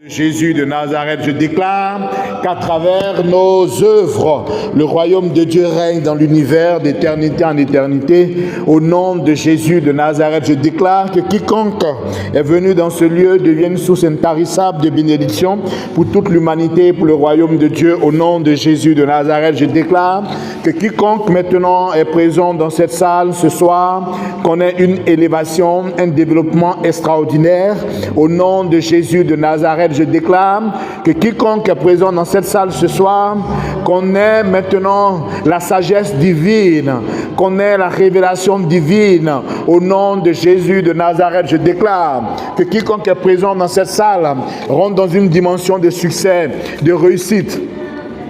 Jésus de Nazareth, je déclare qu'à travers nos œuvres, le royaume de Dieu règne dans l'univers d'éternité en éternité. Au nom de Jésus de Nazareth, je déclare que quiconque est venu dans ce lieu devienne source intarissable de bénédiction pour toute l'humanité et pour le royaume de Dieu. Au nom de Jésus de Nazareth, je déclare que quiconque maintenant est présent dans cette salle ce soir connaît une élévation, un développement extraordinaire. Au nom de Jésus de Nazareth, je déclare que quiconque est présent dans cette salle ce soir connaît maintenant la sagesse divine, connaît la révélation divine. Au nom de Jésus de Nazareth, je déclare que quiconque est présent dans cette salle rentre dans une dimension de succès, de réussite,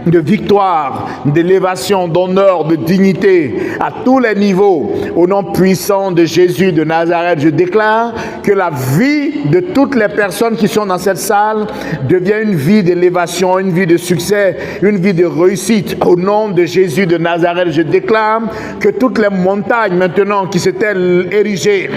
de victoire, d'élévation, d'honneur, de dignité à tous les niveaux. Au nom puissant de Jésus de Nazareth, je déclare que la vie de toutes les personnes qui sont dans cette salle devient une vie d'élévation, une vie de succès, une vie de réussite. Au nom de Jésus de Nazareth, je déclare que toutes les montagnes maintenant qui s'étaient érigées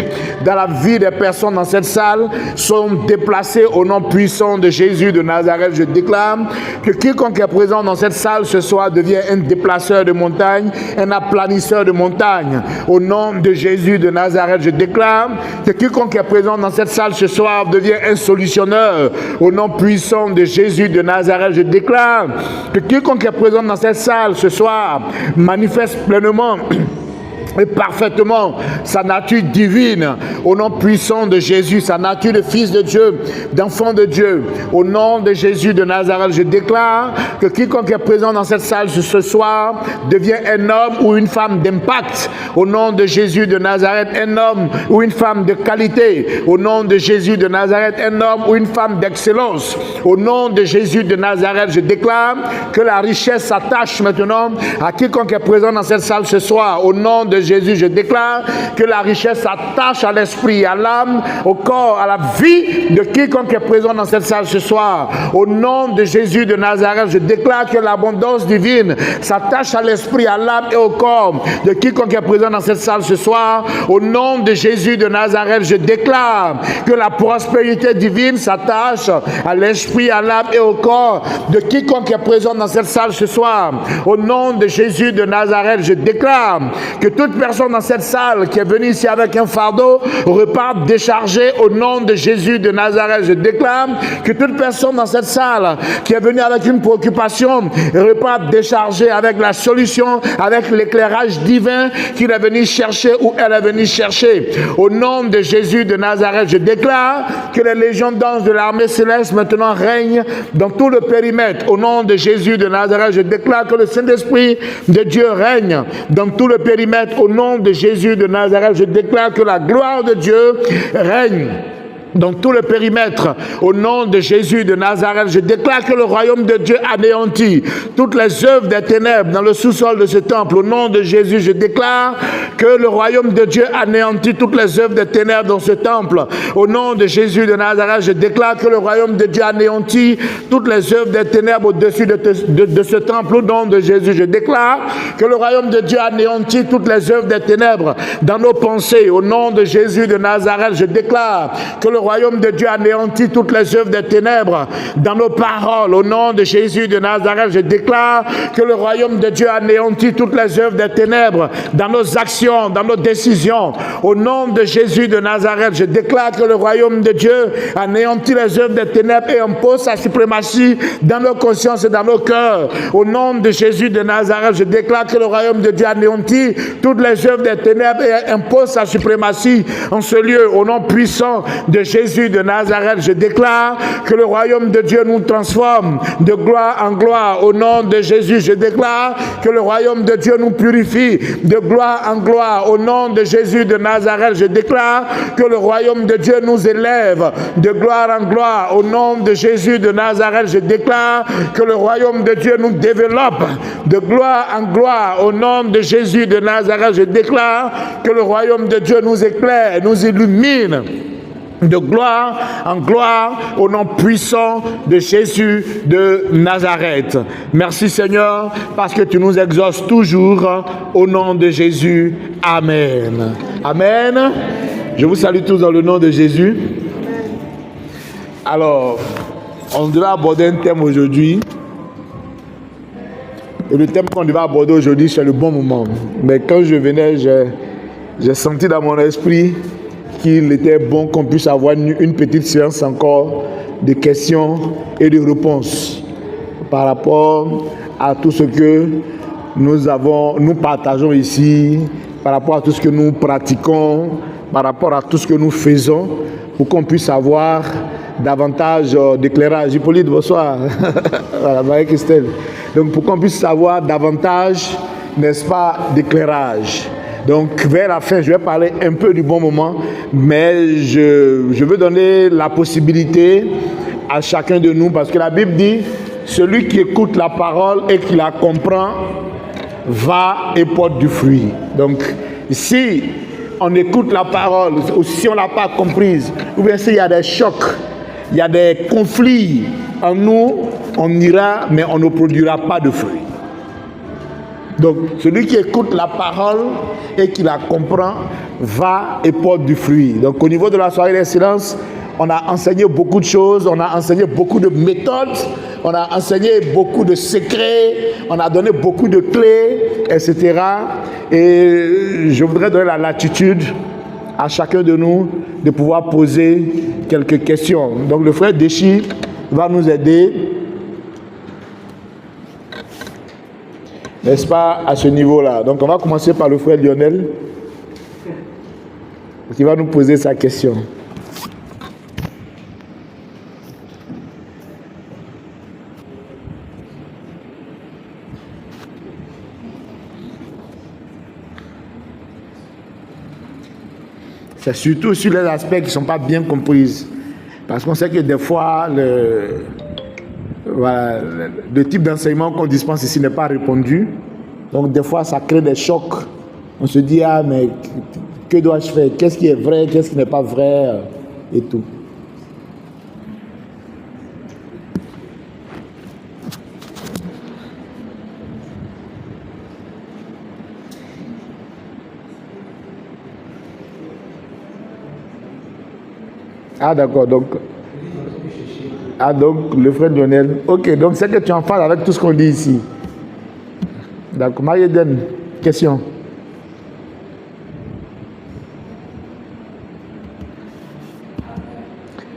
dans la vie des personnes dans cette salle sont déplacées au nom puissant de Jésus de Nazareth. Je déclare que quiconque est présent dans cette salle ce soir devient un déplaceur de montagne, un aplanisseur de montagne. Au nom de Jésus de Nazareth, je déclare que quiconque est présent dans cette salle ce soir devient un solutionneur. Au nom puissant de Jésus de Nazareth, je déclare que quiconque est présent dans cette salle ce soir manifeste pleinement et parfaitement sa nature divine, au nom puissant de Jésus, sa nature de fils de Dieu, d'enfant de Dieu. Au nom de Jésus de Nazareth, je déclare que quiconque est présent dans cette salle ce soir devient un homme ou une femme d'impact. Au nom de Jésus de Nazareth, un homme ou une femme de qualité. Au nom de Jésus de Nazareth, un homme ou une femme d'excellence. Au nom de Jésus de Nazareth, je déclare que la richesse s'attache maintenant à quiconque est présent dans cette salle ce soir. Au nom de Jésus, je déclare que la richesse s'attache à l'esprit, à l'âme, au corps, à la vie de quiconque est présent dans cette salle ce soir. Au nom de Jésus de Nazareth, je déclare que l'abondance divine s'attache à l'esprit, à l'âme et au corps de quiconque est présent dans cette salle ce soir. Au nom de Jésus de Nazareth, je déclare que la prospérité divine s'attache à l'esprit, à l'âme et au corps de quiconque est présent dans cette salle ce soir. Au nom de Jésus de Nazareth, je déclare que toute personne dans cette salle qui est venue ici avec un fardeau repart déchargée au nom de Jésus de Nazareth. Je déclare que toute personne dans cette salle qui est venue avec une préoccupation repart déchargée avec la solution, avec l'éclairage divin qu'il est venu chercher ou elle est venue chercher. Au nom de Jésus de Nazareth, je déclare que les légions d'anges de l'armée céleste maintenant règnent dans tout le périmètre. Au nom de Jésus de Nazareth, je déclare que le Saint-Esprit de Dieu règne dans tout le périmètre. Au nom de Jésus de Nazareth, je déclare que la gloire de Dieu règne dans tout le périmètre. Au nom de Jésus de Nazareth, je déclare que le royaume de Dieu anéantit toutes les œuvres des ténèbres dans le sous-sol de ce temple. Au nom de Jésus, je déclare que le royaume de Dieu anéantit toutes les œuvres des ténèbres dans ce temple. Au nom de Jésus de Nazareth, je déclare que le royaume de Dieu anéantit toutes les œuvres des ténèbres au-dessus de ce temple. Au nom de Jésus, je déclare que le royaume de Dieu anéantit toutes les œuvres des ténèbres dans nos pensées. Au nom de Jésus de Nazareth, je déclare que le royaume de Dieu anéantit toutes les œuvres des ténèbres dans nos paroles. Au nom de Jésus de Nazareth, je déclare que le royaume de Dieu anéantit toutes les œuvres des ténèbres dans nos actions, dans nos décisions. Au nom de Jésus de Nazareth, je déclare que le royaume de Dieu anéantit les œuvres des ténèbres et impose sa suprématie dans nos consciences et dans nos cœurs. Au nom de Jésus de Nazareth, je déclare que le royaume de Dieu anéantit toutes les œuvres des ténèbres et impose sa suprématie en ce lieu. Au nom puissant de Jésus de Nazareth, je déclare que le royaume de Dieu nous transforme de gloire en gloire. Au nom de Jésus, je déclare que le royaume de Dieu nous purifie de gloire en gloire. Au nom de Jésus de Nazareth, je déclare que le royaume de Dieu nous élève de gloire en gloire. Au nom de Jésus de Nazareth, je déclare que le royaume de Dieu nous développe de gloire en gloire. Au nom de Jésus de Nazareth, je déclare que le royaume de Dieu nous éclaire, nous illumine de gloire en gloire au nom puissant de Jésus de Nazareth. Merci Seigneur parce que tu nous exauces toujours au nom de Jésus. Amen. Amen. Je vous salue tous dans le nom de Jésus. Alors, On devait aborder un thème aujourd'hui. Et le thème qu'on devait aborder aujourd'hui, c'est le bon moment. Mais quand je venais, j'ai senti dans mon esprit qu'il était bon qu'on puisse avoir une petite séance encore de questions et de réponses par rapport à tout ce que nous partageons ici, par rapport à tout ce que nous pratiquons, par rapport à tout ce que nous faisons, pour qu'on puisse avoir davantage d'éclairage. Hippolyte, bonsoir. Voilà, Marie-Christelle. Donc, pour qu'on puisse avoir davantage, n'est-ce pas, d'éclairage. Donc, vers la fin, je vais parler un peu du bon moment, mais je veux donner la possibilité à chacun de nous, parce que la Bible dit, celui qui écoute la parole et qui la comprend, va et porte du fruit. Donc, si on écoute la parole, ou si on ne l'a pas comprise, ou bien s'il y a des chocs, il y a des conflits en nous, on ira, mais on ne produira pas de fruits. Donc, celui qui écoute la parole et qui la comprend, va et porte du fruit. Donc, au niveau de la soirée d'excellence, on a enseigné beaucoup de choses, on a enseigné beaucoup de méthodes, on a enseigné beaucoup de secrets, on a donné beaucoup de clés, etc. Et je voudrais donner la latitude à chacun de nous de pouvoir poser quelques questions. Donc le frère Déchi va nous aider, n'est-ce pas, à ce niveau-là. Donc on va commencer par le frère Lionel, qui va nous poser sa question. C'est surtout sur les aspects qui ne sont pas bien compris. Parce qu'on sait que des fois, le type d'enseignement qu'on dispense ici n'est pas répondu. Donc des fois, ça crée des chocs. On se dit, ah mais que dois-je faire? Qu'est-ce qui est vrai? Qu'est-ce qui n'est pas vrai? Et tout. Ah d'accord, donc le frère Lionel. Ok, donc c'est que tu en parles avec tout ce qu'on dit ici. D'accord, Marie-Eden, question.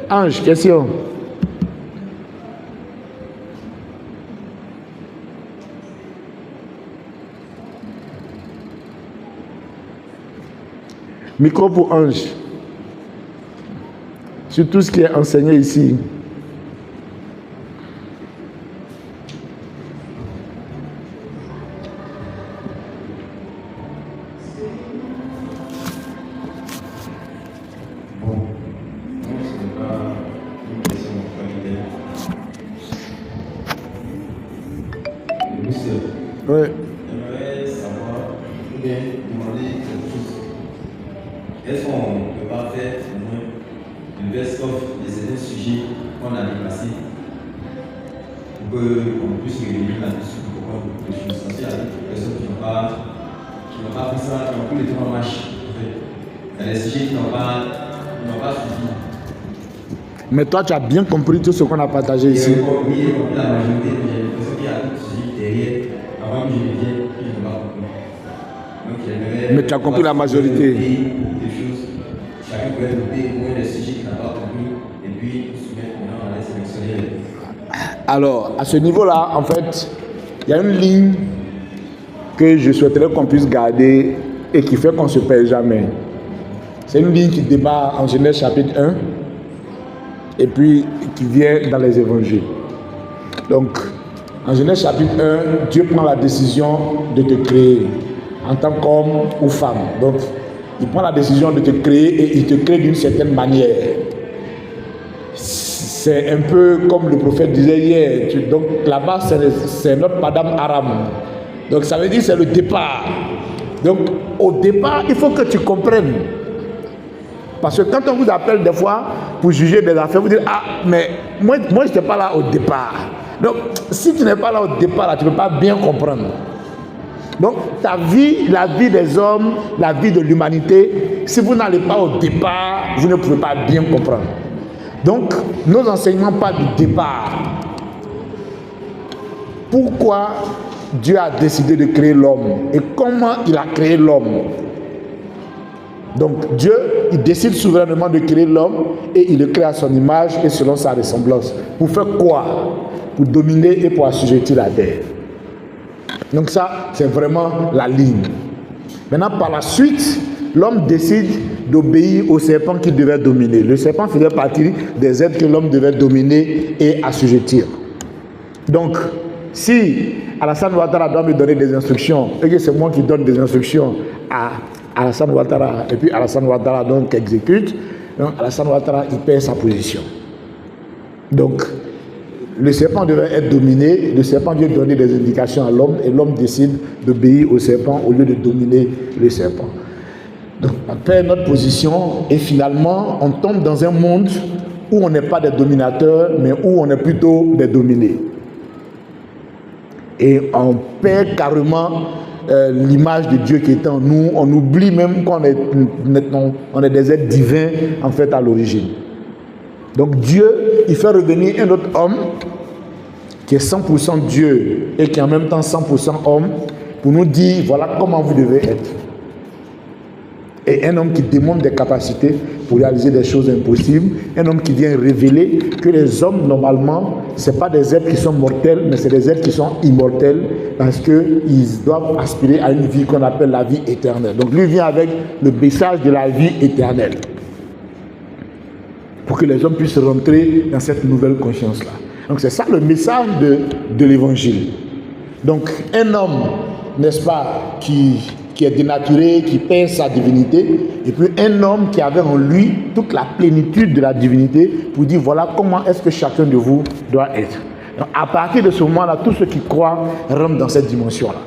Ange, question. Micro pour Ange. Sur tout ce qui est enseigné ici. Oui. J'aimerais savoir, ou bien demander quelque chose. Est-ce qu'on ne peut pas faire au moins une best-of de certains sujets qu'on a dépassés pour qu'on puisse revenir là-dessus pour voir beaucoup de choses? Parce qu'il y a des personnes qui n'ont pas fait ça, qui ont pris les trois matchs. Il y a des sujets qui n'ont pas suivi. Mais toi, tu as bien compris tout ce qu'on a partagé ici. Oui, j'ai compris la majorité, mais j'ai l'impression qu'il y a d'autres sujets derrière avant que je ne vienne, que je n'ai pas compris. Donc, j'aimerais. Mais tu as compris la majorité. Des choses. Chacun pourrait noter au moins des sujets qu'il n'a pas compris et puis soumettre maintenant à la sélectionner. Alors, à ce niveau-là, en fait, il y a une ligne que je souhaiterais qu'on puisse garder et qui fait qu'on ne se perd jamais. C'est une ligne qui démarre en Genèse chapitre 1 et puis qui vient dans les évangiles. Donc, en Genèse chapitre 1, Dieu prend la décision de te créer en tant qu'homme ou femme. Donc, il prend la décision de te créer et il te crée d'une certaine manière. C'est un peu comme le prophète disait hier. Donc, là-bas, c'est notre Madame Aram. Donc, ça veut dire que c'est le départ. Donc, au départ, il faut que tu comprennes. Parce que quand on vous appelle des fois pour juger des affaires, vous dites, ah, mais moi je n'étais pas là au départ. Donc, si tu n'es pas là au départ, là, tu ne peux pas bien comprendre. Donc, ta vie, la vie des hommes, la vie de l'humanité, si vous n'allez pas au départ, vous ne pouvez pas bien comprendre. Donc, nos enseignements parlent du départ. Pourquoi Dieu a décidé de créer l'homme et comment il a créé l'homme. Donc, Dieu, il décide souverainement de créer l'homme et il le crée à son image et selon sa ressemblance. Pour faire quoi? Pour dominer et pour assujettir la terre. Donc ça, c'est vraiment la ligne. Maintenant, par la suite, l'homme décide d'obéir au serpent qui devait dominer. Le serpent faisait partie des êtres que l'homme devait dominer et assujettir. Donc, si Alassane Ouattara doit me donner des instructions et que c'est moi qui donne des instructions à Alassane Ouattara et puis Alassane Ouattara donc exécute, donc Alassane Ouattara il perd sa position. Donc, le serpent devait être dominé, le serpent vient donner des indications à l'homme et l'homme décide d'obéir au serpent au lieu de dominer le serpent. Donc on perd notre position et finalement on tombe dans un monde où on n'est pas des dominateurs mais où on est plutôt des dominés. Et on perd carrément l'image de Dieu qui est en nous, on oublie même qu'on est des êtres divins en fait à l'origine. Donc Dieu, il fait revenir un autre homme qui est 100% Dieu et qui est en même temps 100% homme pour nous dire voilà comment vous devez être. Et un homme qui démontre des capacités pour réaliser des choses impossibles, un homme qui vient révéler que les hommes normalement, ce n'est pas des êtres qui sont mortels, mais c'est des êtres qui sont immortels parce qu'ils doivent aspirer à une vie qu'on appelle la vie éternelle. Donc lui vient avec le message de la vie éternelle, pour que les hommes puissent rentrer dans cette nouvelle conscience-là. Donc c'est ça le message de l'évangile. Donc un homme, n'est-ce pas, qui est dénaturé, qui perd sa divinité, et puis un homme qui avait en lui toute la plénitude de la divinité pour dire voilà comment est-ce que chacun de vous doit être. Donc à partir de ce moment-là, tous ceux qui croient rentrent dans cette dimension-là.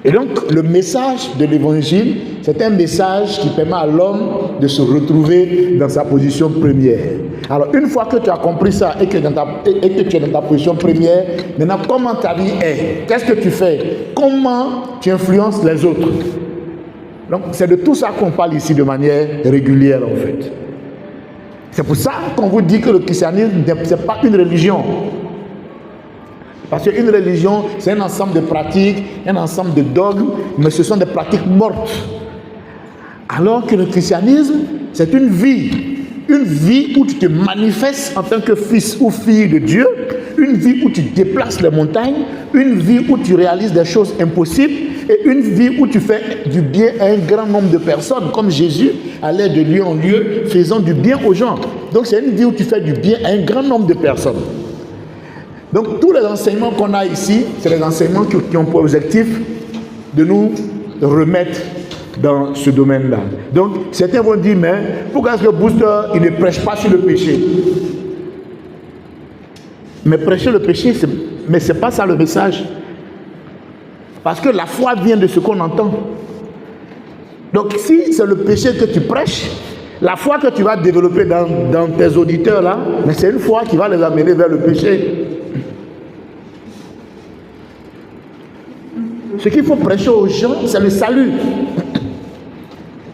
Et donc, le message de l'évangile, c'est un message qui permet à l'homme de se retrouver dans sa position première. Alors, une fois que tu as compris ça et que tu es dans ta position première, maintenant, comment ta vie est? Qu'est-ce que tu fais? Comment tu influences les autres? Donc, c'est de tout ça qu'on parle ici de manière régulière, en fait. C'est pour ça qu'on vous dit que le christianisme, ce n'est pas une religion. Parce qu'une religion, c'est un ensemble de pratiques, un ensemble de dogmes, mais ce sont des pratiques mortes. Alors que le christianisme, c'est une vie où tu te manifestes en tant que fils ou fille de Dieu, une vie où tu déplaces les montagnes, une vie où tu réalises des choses impossibles, et une vie où tu fais du bien à un grand nombre de personnes, comme Jésus allait de lieu en lieu, faisant du bien aux gens. Donc c'est une vie où tu fais du bien à un grand nombre de personnes. Donc tous les enseignements qu'on a ici, c'est les enseignements qui ont pour objectif de nous remettre dans ce domaine-là. Donc certains vont dire, mais pourquoi est-ce que Booster, il ne prêche pas sur le péché? Mais prêcher le péché, mais ce n'est pas ça le message. Parce que la foi vient de ce qu'on entend. Donc si c'est le péché que tu prêches, la foi que tu vas développer dans tes auditeurs là, mais c'est une foi qui va les amener vers le péché. Ce qu'il faut prêcher aux gens, c'est le salut.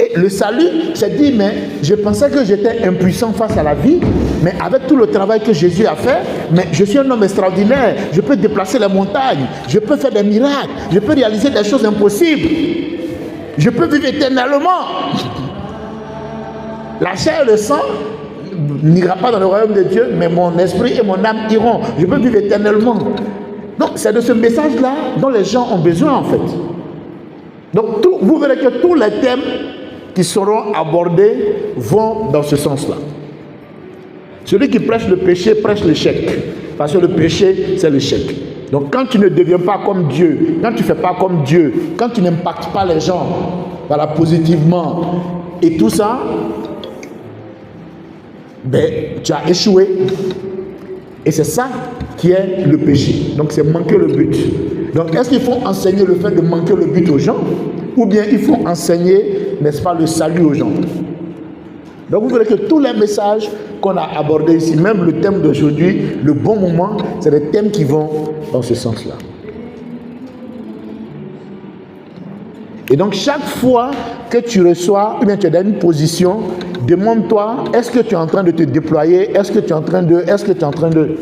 Et le salut, c'est dire, mais je pensais que j'étais impuissant face à la vie, mais avec tout le travail que Jésus a fait, mais je suis un homme extraordinaire, je peux déplacer les montagnes, je peux faire des miracles, je peux réaliser des choses impossibles, je peux vivre éternellement. La chair et le sang n'ira pas dans le royaume de Dieu, mais mon esprit et mon âme iront. Je peux vivre éternellement. Donc c'est de ce message-là dont les gens ont besoin en fait. Donc vous verrez que tous les thèmes qui seront abordés vont dans ce sens-là. Celui qui prêche le péché prêche l'échec. Parce que le péché, c'est l'échec. Donc quand tu ne deviens pas comme Dieu, quand tu ne fais pas comme Dieu, quand tu n'impactes pas les gens, voilà, positivement, et tout ça, ben, tu as échoué. Et c'est ça qui est le péché. Donc c'est manquer le but. Donc est-ce qu'il faut enseigner le fait de manquer le but aux gens? Ou bien il faut enseigner, n'est-ce pas, le salut aux gens? Donc vous verrez que tous les messages qu'on a abordés ici, même le thème d'aujourd'hui, le bon moment, c'est des thèmes qui vont dans ce sens-là. Et donc chaque fois que tu reçois, ou bien tu es dans une position, demande-toi, est-ce que tu es en train de te déployer? Est-ce que tu es en train de...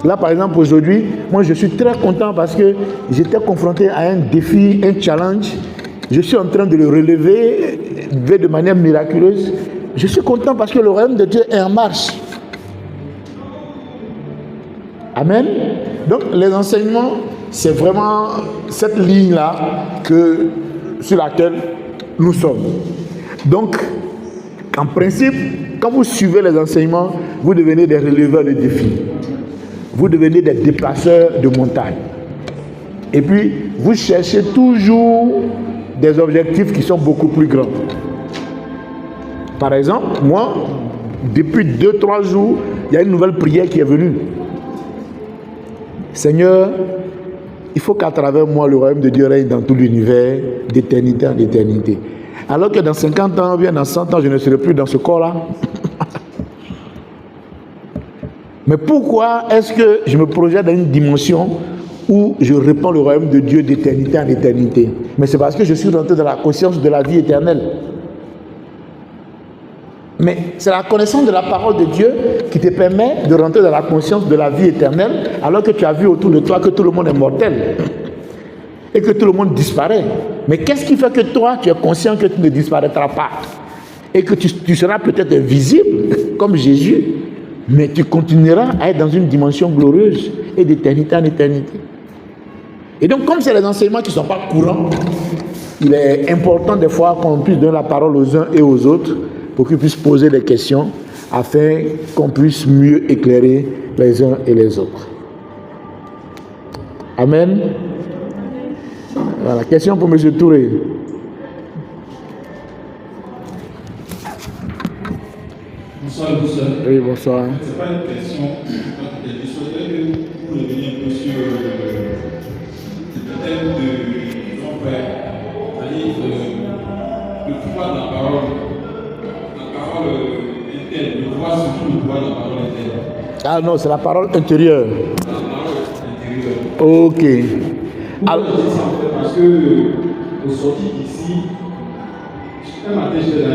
Là, par exemple, aujourd'hui, moi, je suis très content parce que j'étais confronté à un défi, un challenge. Je suis en train de le relever de manière miraculeuse. Je suis content parce que le royaume de Dieu est en marche. Amen. Donc, les enseignements, c'est vraiment cette ligne-là sur laquelle nous sommes. Donc, en principe, quand vous suivez les enseignements, vous devenez des releveurs de défis. Vous devenez des déplaceurs de montagnes. Et puis, vous cherchez toujours des objectifs qui sont beaucoup plus grands. Par exemple, moi, depuis 2-3 jours, il y a une nouvelle prière qui est venue. Seigneur, il faut qu'à travers moi, le royaume de Dieu règne dans tout l'univers, d'éternité en éternité. Alors que dans 50 ans, ou bien dans 100 ans, je ne serai plus dans ce corps-là. Mais pourquoi est-ce que je me projette dans une dimension où je répands le royaume de Dieu d'éternité en éternité? Mais c'est parce que je suis rentré dans la conscience de la vie éternelle. Mais c'est la connaissance de la parole de Dieu qui te permet de rentrer dans la conscience de la vie éternelle, alors que tu as vu autour de toi que tout le monde est mortel et que tout le monde disparaît. Mais qu'est-ce qui fait que toi, tu es conscient que tu ne disparaîtras pas et que tu seras peut-être invisible comme Jésus, mais tu continueras à être dans une dimension glorieuse et d'éternité en éternité. Et donc, comme c'est les enseignements qui ne sont pas courants, il est important des fois qu'on puisse donner la parole aux uns et aux autres pour qu'ils puissent poser des questions afin qu'on puisse mieux éclairer les uns et les autres. Amen. Voilà, question pour M. Touré. Bonsoir, bonsoir. Oui, bonsoir. Ce n'est pas une question. Je souhaiterais que vous reveniez un peu sur le thème de mon père. C'est-à-dire le pouvoir de la parole. La parole interne. Le pouvoir surtout le pouvoir de la parole interne. Ah non, c'est la parole intérieure. La parole intérieure. Ok. Alors, je dis ça en fait parce que au sortir d'ici, un matin, j'étais là,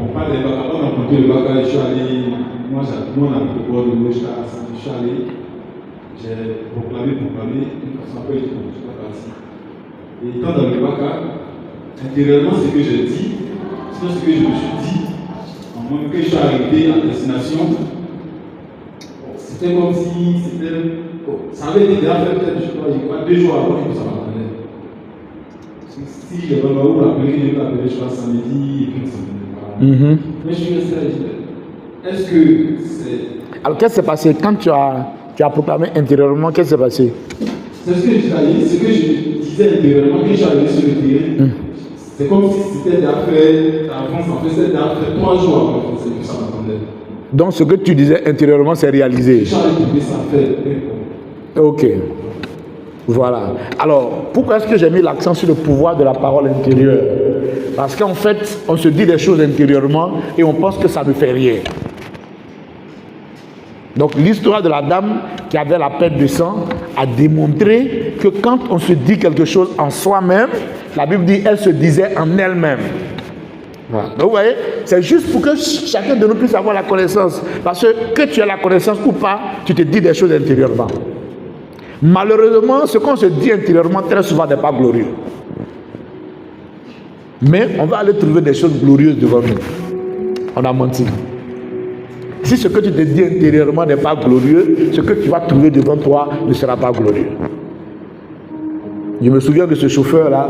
on parle des bacs, on a monté le bac, je suis allé, moi on habite au bord de l'eau, je suis allé, j'ai proclamé, ça peut être bon, je suis pas parti. Et étant dans le bac, intérieurement, ce que j'ai dit, c'est ce que je me suis dit, en moins que je suis arrivé à destination, c'était comme si ça avait été déjà fait peut-être, je crois, 2 jours avant que ça m'attendait. Si je vais là où l'appeler, je vais l'appeler, je crois, samedi, et puis ça me dit. Mais je suis resté là, est-ce que c'est... Alors, qu'est-ce qui s'est passé quand tu as proclamé intérieurement? Qu'est-ce qui s'est passé? C'est ce que je disais intérieurement, quand je suis arrivé sur le terrain, c'est comme si c'était déjà fait, avant, c'était déjà fait 3 jours avant que ça m'attendait. Donc, ce que tu disais intérieurement, c'est réalisé. Je suis arrivé, ça fait. Ok. Voilà. Alors, pourquoi est-ce que j'ai mis l'accent sur le pouvoir de la parole intérieure? Parce qu'en fait, on se dit des choses intérieurement et on pense que ça ne fait rien. Donc, l'histoire de la dame qui avait la perte de sang a démontré que quand on se dit quelque chose en soi-même, la Bible dit elle se disait en elle-même. Voilà. Donc, vous voyez, c'est juste pour que chacun de nous puisse avoir la connaissance. Parce que tu aies la connaissance ou pas, tu te dis des choses intérieurement. Malheureusement, ce qu'on se dit intérieurement très souvent n'est pas glorieux. Mais on va aller trouver des choses glorieuses devant nous. On a menti. Si ce que tu te dis intérieurement n'est pas glorieux, ce que tu vas trouver devant toi ne sera pas glorieux. Je me souviens de ce chauffeur-là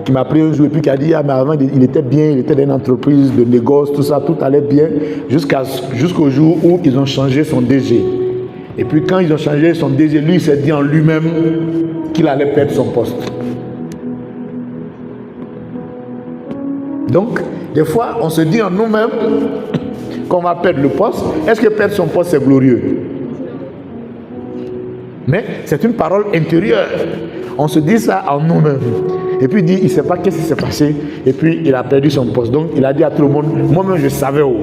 qui m'a pris un jour et puis qui a dit ah, mais avant il était bien, il était dans une entreprise de négoce, tout ça, tout allait bien, jusqu'au jour où ils ont changé son DG. Et puis quand ils ont changé son DG, lui il s'est dit en lui-même qu'il allait perdre son poste. Donc, des fois, on se dit en nous-mêmes qu'on va perdre le poste. Est-ce que perdre son poste, c'est glorieux? Mais c'est une parole intérieure. On se dit ça en nous-mêmes. Et puis il dit, il ne sait pas qu'est-ce qui s'est passé. Et puis il a perdu son poste. Donc il a dit à tout le monde, moi-même je savais où.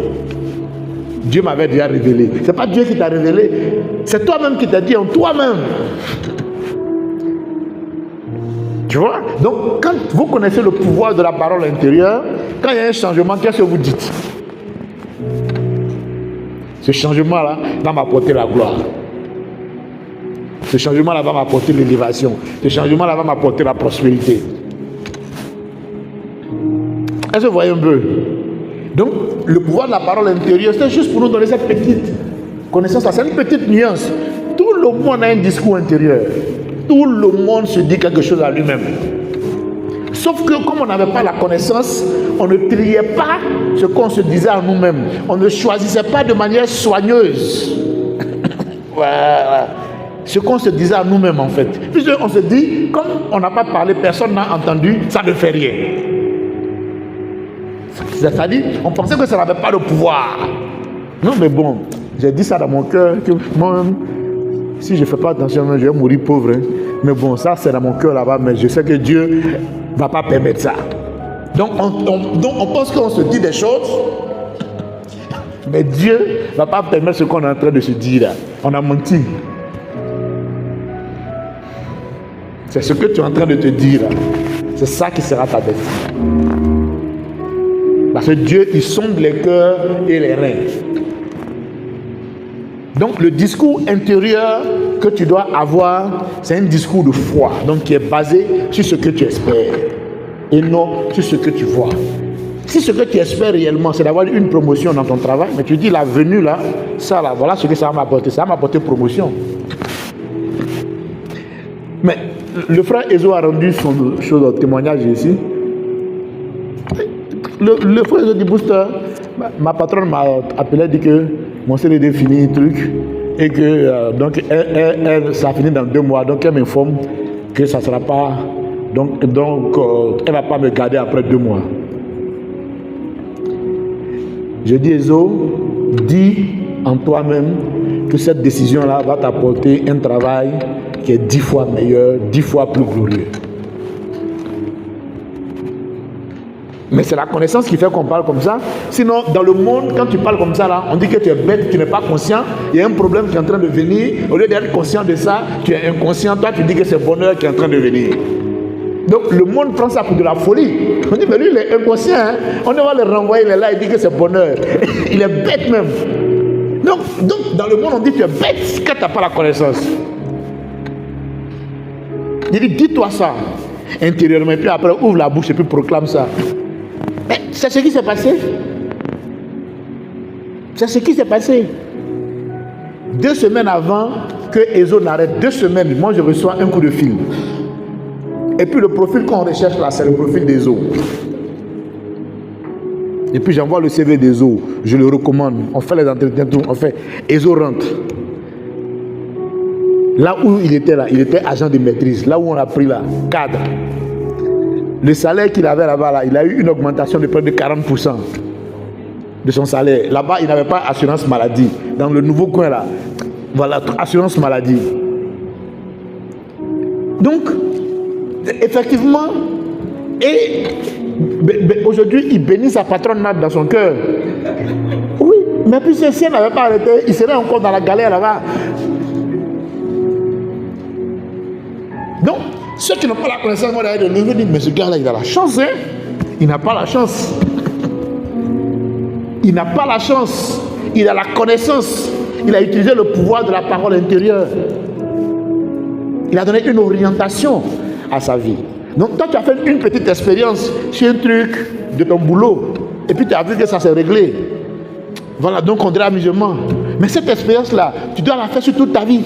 Dieu m'avait déjà révélé. Ce n'est pas Dieu qui t'a révélé. C'est toi-même qui t'as dit en toi-même. Tu vois? Donc, quand vous connaissez le pouvoir de la parole intérieure, quand il y a un changement, qu'est-ce que vous dites? Ce changement-là va m'apporter la gloire. Ce changement-là va m'apporter l'élévation. Ce changement-là va m'apporter la prospérité. Est-ce que vous voyez un peu? Donc, le pouvoir de la parole intérieure, c'est juste pour nous donner cette petite connaissance. C'est une petite nuance. Tout le monde a un discours intérieur. Tout le monde se dit quelque chose à lui-même. Sauf que comme on n'avait pas la connaissance, on ne triait pas ce qu'on se disait à nous-mêmes. On ne choisissait pas de manière soigneuse. Voilà. Ce qu'on se disait à nous-mêmes en fait. Puisqu'on se dit, comme on n'a pas parlé, personne n'a entendu, ça ne fait rien. C'est-à-dire, on pensait que ça n'avait pas de pouvoir. Non mais bon, j'ai dit ça dans mon cœur, que moi-même, si je ne fais pas attention, je vais mourir pauvre. Hein. Mais bon, ça c'est dans mon cœur là-bas, mais je sais que Dieu ne va pas permettre ça. Donc on pense qu'on se dit des choses, mais Dieu ne va pas permettre ce qu'on est en train de se dire là. On a menti. C'est ce que tu es en train de te dire là. C'est ça qui sera ta destinée. Parce que Dieu, il sonde les cœurs et les reins. Donc le discours intérieur que tu dois avoir, c'est un discours de foi, donc qui est basé sur ce que tu espères et non sur ce que tu vois. Si ce que tu espères réellement, c'est d'avoir une promotion dans ton travail, mais tu dis la venue là, ça là, voilà ce que ça va m'apporter. Ça va m'apporter promotion. Mais le frère Ezo a rendu son chose au témoignage ici. Le frère Ezo dit Booster, ma patronne m'a appelé, dit que mon CDD finit truc et que donc elle ça finit dans 2 mois, donc elle m'informe que ça ne sera pas, donc elle ne va pas me garder après 2 mois. Je dis Ezo, dis en toi-même que cette décision-là va t'apporter un travail qui est 10 fois meilleur, 10 fois plus glorieux. Mais c'est la connaissance qui fait qu'on parle comme ça. Sinon, dans le monde, quand tu parles comme ça, là, on dit que tu es bête, tu n'es pas conscient. Il y a un problème qui est en train de venir. Au lieu d'être conscient de ça, tu es inconscient. Toi, tu dis que c'est bonheur qui est en train de venir. Donc, le monde prend ça pour de la folie. On dit, mais lui, il est inconscient. Hein? On va le renvoyer, il est là, il dit que c'est bonheur. Il est bête même. Donc, dans le monde, on dit que tu es bête quand tu n'as pas la connaissance. Il dit, dis-toi ça intérieurement, et puis après, ouvre la bouche et puis proclame ça. Mais c'est ce qui s'est passé. C'est ce qui s'est passé. 2 semaines avant que Ezo n'arrête, 2 semaines, moi je reçois un coup de fil. Et puis le profil qu'on recherche là, c'est le profil d'Ezo. Et puis j'envoie le CV d'Ezo, je le recommande, on fait les entretiens, tout, on fait. Ezo rentre. Là où il était là, il était agent de maîtrise. Là où on a pris là, cadre. Le salaire qu'il avait là-bas, là, il a eu une augmentation de près de 40% de son salaire. Là-bas, il n'avait pas assurance maladie. Dans le nouveau coin là, voilà, assurance maladie. Donc, effectivement, et aujourd'hui, il bénit sa patronne dans son cœur. Oui, mais puis si elle n'avait pas arrêté, il serait encore dans la galère là-bas. Donc, ceux qui n'ont pas la connaissance, moi, de lever, disent, mais ce gars-là, il a la chance, hein? Il n'a pas la chance. Il n'a pas la chance. Il a la connaissance. Il a utilisé le pouvoir de la parole intérieure. Il a donné une orientation à sa vie. Donc, toi, tu as fait une petite expérience sur un truc de ton boulot. Et puis, tu as vu que ça s'est réglé. Voilà, donc on dirait amusement. Mais cette expérience-là, tu dois la faire sur toute ta vie.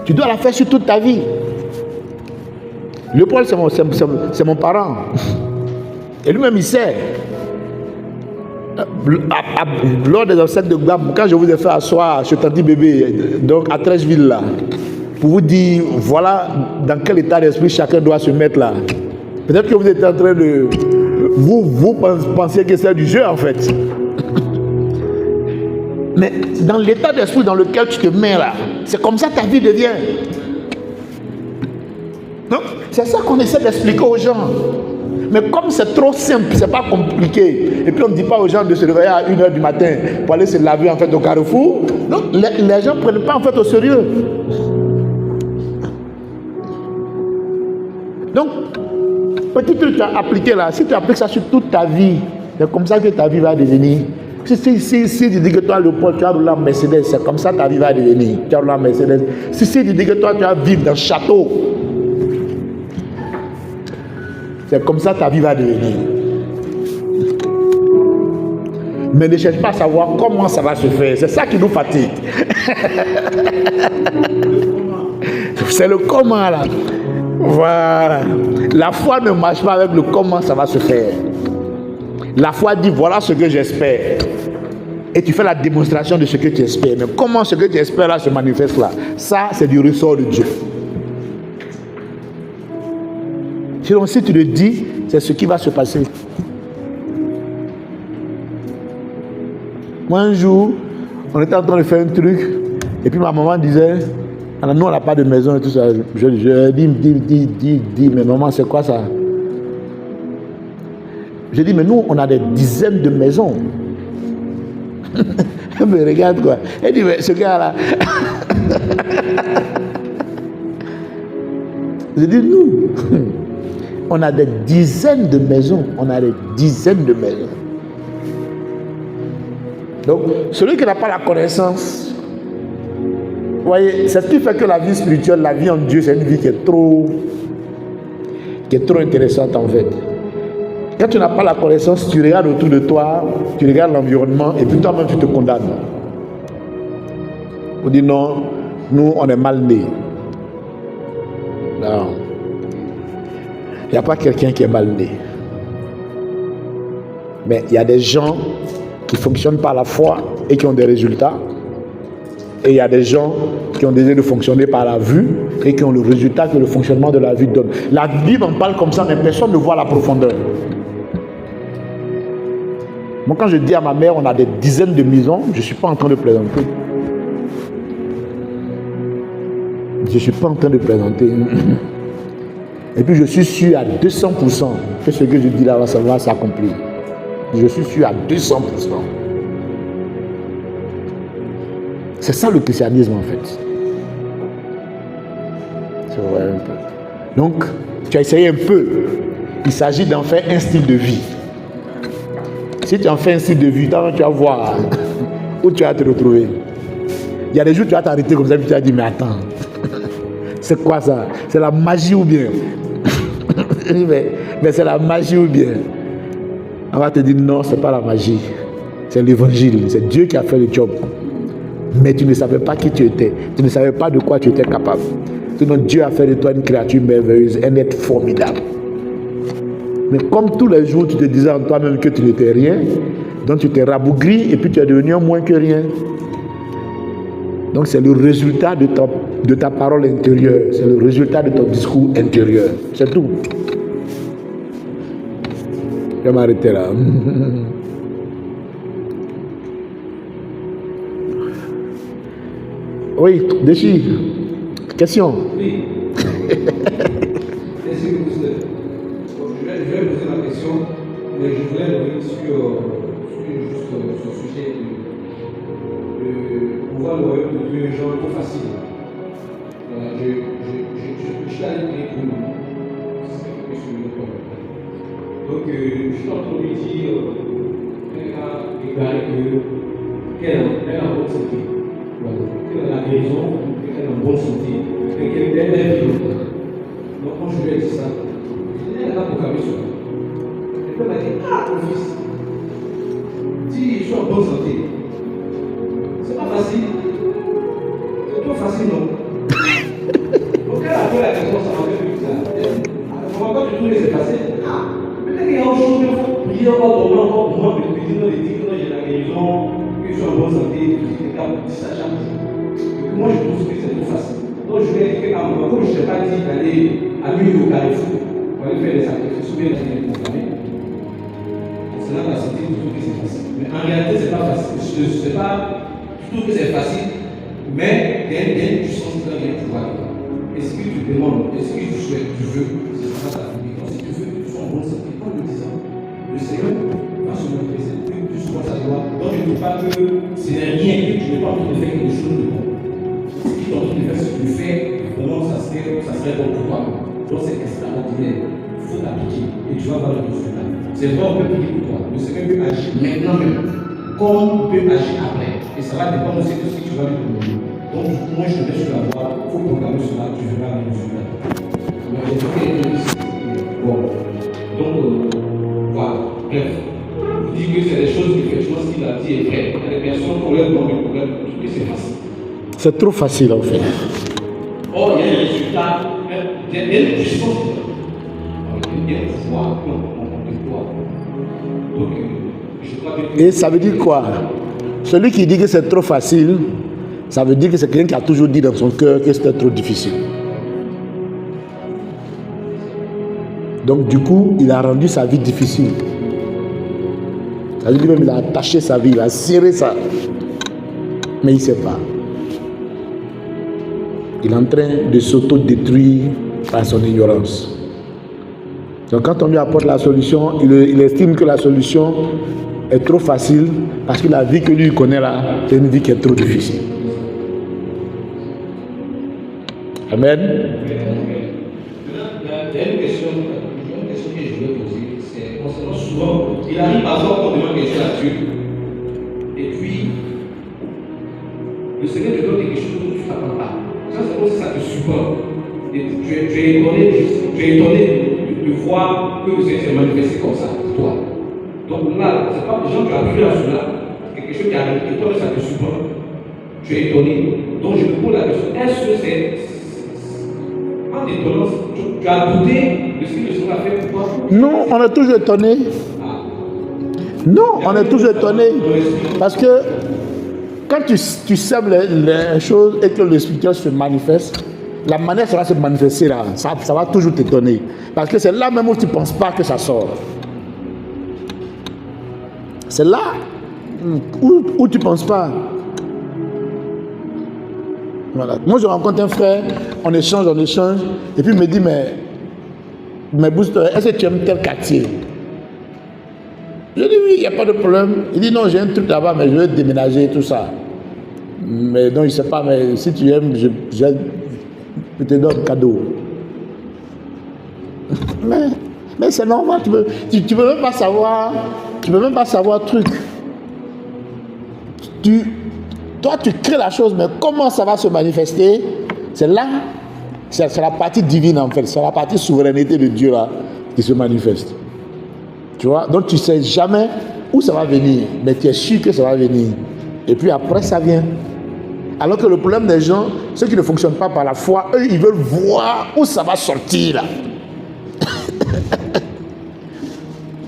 Tu dois la faire sur toute ta vie. Le Paul, c'est mon parent. Et lui-même, il sait. Lors des obsèques de Gbam, quand je vous ai fait asseoir chez Tanti Bébé, donc à Trècheville, là, pour vous dire, voilà dans quel état d'esprit chacun doit se mettre là. Peut-être que vous êtes en train de... Vous pensez que c'est du jeu, en fait. Mais dans l'état d'esprit dans lequel tu te mets là, c'est comme ça que ta vie devient. Donc, c'est ça qu'on essaie d'expliquer aux gens. Mais comme c'est trop simple, c'est pas compliqué. Et puis on ne dit pas aux gens de se réveiller à 1h du matin pour aller se laver en fait au carrefour. Donc les gens ne prennent pas en fait au sérieux. Donc, petit truc que tu as appliqué là, si tu appliques ça sur toute ta vie, c'est comme ça que ta vie va devenir. Si tu dis que toi, le Paul, tu as roulé en Mercedes, c'est comme ça que ta vie va devenir. Tu as roulé en Mercedes. Si tu dis que toi, tu vas vivre dans un château, c'est comme ça que ta vie va devenir. Mais ne cherche pas à savoir comment ça va se faire. C'est ça qui nous fatigue. C'est le comment là. Voilà. La foi ne marche pas avec le comment ça va se faire. La foi dit voilà ce que j'espère. Et tu fais la démonstration de ce que tu espères. Mais comment ce que tu espères là se manifeste là? Ça, c'est du ressort de Dieu. Sinon, si tu le dis, c'est ce qui va se passer. Moi, un jour, on était en train de faire un truc, et puis ma maman disait, nous, on n'a pas de maison et tout ça. Je dis, mais maman, c'est quoi ça? Je dis, mais nous, on a des dizaines de maisons. Mais regarde quoi. Elle dit, mais ce gars-là. Je dis, nous, on a des dizaines de maisons. On a des dizaines de maisons. Donc, celui qui n'a pas la connaissance, vous voyez, c'est ce qui fait que la vie spirituelle, la vie en Dieu, c'est une vie qui est trop intéressante en fait. Quand tu n'as pas la connaissance, tu regardes autour de toi, tu regardes l'environnement et puis toi-même tu te condamnes. On dit non, nous on est mal nés. Non. Il n'y a pas quelqu'un qui est mal né. Mais il y a des gens qui fonctionnent par la foi et qui ont des résultats. Et il y a des gens qui ont désiré de fonctionner par la vue et qui ont le résultat que le fonctionnement de la vue donne. La Bible en parle comme ça, mais personne ne voit la profondeur. Moi, quand je dis à ma mère, on a des dizaines de maisons, je ne suis pas en train de plaisanter. Je ne suis pas en train de plaisanter. Et puis, je suis sûr à 200% que ce que je dis là ça va s'accomplir. Je suis sûr à 200%. C'est ça le christianisme en fait. C'est vrai un peu. Donc, tu as essayé un peu. Il s'agit d'en faire un style de vie. Si tu en fais un style de vie, tu vas voir où tu vas te retrouver. Il y a des jours où tu vas t'arrêter comme ça et tu vas dire, mais attends, c'est quoi ça? C'est la magie ou bien? mais c'est la magie ou bien? On va te dire, non, c'est pas la magie. C'est l'évangile. C'est Dieu qui a fait le job. Mais tu ne savais pas qui tu étais. Tu ne savais pas de quoi tu étais capable. Sinon, Dieu a fait de toi une créature merveilleuse, un être formidable. Mais comme tous les jours, tu te disais en toi-même que tu n'étais rien, donc tu t'es rabougri et puis tu es devenu moins que rien. Donc c'est le résultat de ta parole intérieure. C'est le résultat de ton discours intérieur. C'est tout. Je vais m'arrêter là. Oui, Déchi. Question. Oui. Merci beaucoup, Seigneur. Je vais poser ma question, mais je voulais revenir sur ce sujet. On voit le royaume de Dieu, genre trop facile. Voilà, je suis allé prier pour nous. C'est quelque chose sur le corps. Donc, je suis en train de lui dire, elle a déclaré qu'elle a en bonne santé. Voilà. Qu'elle a la guérison, qu'elle est en bonne santé, et qu'elle est vivante. Donc, quand je lui ai dit ça, elle a proclamé sur moi. Elle m'a dit, mon fils, si je suis en bonne santé, c'est pas facile. C'est trop facile, non? Donc, elle a fait la question, ça m'a fait plus ça. Quand tu trouves que c'est facile, peut-être qu'il y a autre chose, il faut prier encore, dormir encore pour moi, mais cuisiner, de dire que j'ai la guérison, que je suis en bonne santé, que je suis capable de ça chaque jour. Moi, je trouve que c'est trop facile. Donc, je lui ai dit qu'à un moment, comme je ne t'ai pas dit d'aller à l'huile au Carrefour, pour aller faire des sacrifices, ou bien d'aller pour famille, c'est là que la santé, je trouve que c'est facile. Mais en réalité, ce n'est pas facile. Je trouve que c'est facile, mais il y a une puissance qui vient pouvoir. Est-ce que tu demandes, est-ce que tu souhaites, tu veux, c'est ça ta famille. Donc, si tu veux que tu sois en bonne santé, en le disant, le Seigneur va se manifester que tu sois sa joie. Donc, je ne dis pas que ce n'est rien, que tu n'es pas en train de faire quelque chose de bon. Si tu es en train de faire ce que tu fais, vraiment, ça serait bon pour toi. Donc c'est extraordinaire. Il faut l'appliquer et tu vas voir le résultat. C'est vrai, on peut prier pour toi. Le Seigneur peut agir maintenant même, comme il peut agir après. Et ça va dépendre aussi de ce que tu vas lui demander. Donc, moi je te mets sur la voie, il faut programmer cela, tu verras le résultat. Bon. Donc, voilà. Bref. Vous dites que c'est des choses qu'effectivement, ce qu'il a dit est vrai. Il y a des personnes qui ont l'air dans le problème, que c'est facile. C'est trop facile en fait. Or, il y a un résultat, il y a une puissance. Il y a un pouvoir, donc, je crois que... Et ça veut dire quoi? Celui qui dit que c'est trop facile, ça veut dire que c'est quelqu'un qui a toujours dit dans son cœur que c'était trop difficile. Donc du coup, il a rendu sa vie difficile. Ça veut dire même qu'il a attaché sa vie, il a serré ça. Mais il ne sait pas. Il est en train de s'auto-détruire par son ignorance. Donc quand on lui apporte la solution, il estime que la solution est trop facile parce que la vie que lui connaît là, c'est une vie qui est trop difficile. Amen. Il y a une question que je voulais poser, c'est concernant souvent, il arrive par exemple qu'on demande quelque chose à Dieu, et puis le Seigneur te donne quelque chose que tu ne t'attends pas. Ça, c'est comme si ça te supporte. Et tu es étonné de voir que le Seigneur s'est manifesté comme ça pour toi. Donc là, c'est pas des gens qui ont appuyé à cela, quelque chose qui arrive, et toi, ça te supporte. Tu es étonné. Donc je me pose la question, est-ce que c'est en étonnance, tu as douté de ce que le Seigneur a fait pour toi? Non, on est toujours étonné. Non, on est toujours étonné. Parce que quand tu sèmes les choses et que le spirituel se manifeste, la manière ça va se manifester là, ça va toujours t'étonner. Parce que c'est là même où tu ne penses pas que ça sort. C'est là où tu ne penses pas. Voilà. Moi je rencontre un frère, on échange, et puis il me dit, mais Booster, est-ce que tu aimes tel quartier? Je dis oui, il n'y a pas de problème. Il dit non, j'ai un truc là-bas, mais je vais déménager, tout ça. Mais non, il ne sait pas, mais si tu aimes, je te donne un cadeau. Mais c'est normal, tu peux même pas savoir, truc. Toi, tu crées la chose, mais comment ça va se manifester? C'est là, c'est la partie divine en fait, c'est la partie souveraineté de Dieu là qui se manifeste. Tu vois, donc tu ne sais jamais où ça va venir, mais tu es sûr que ça va venir. Et puis après, ça vient. Alors que le problème des gens, ceux qui ne fonctionnent pas par la foi, eux, ils veulent voir où ça va sortir là.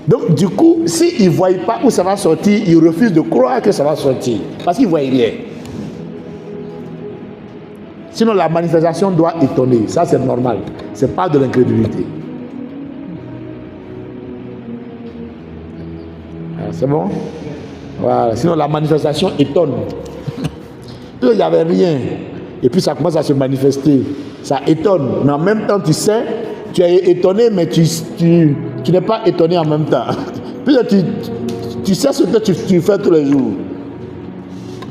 Donc du coup, s'ils ne voient pas où ça va sortir, ils refusent de croire que ça va sortir. Parce qu'ils ne voient rien. Sinon la manifestation doit étonner. Ça c'est normal. Ce n'est pas de l'incrédulité. C'est bon? Voilà. Sinon la manifestation étonne. Il n'y avait rien. Et puis ça commence à se manifester. Ça étonne. Mais en même temps, tu sais, tu es étonné, mais tu n'es pas étonné en même temps. Puis tu sais ce que tu fais tous les jours.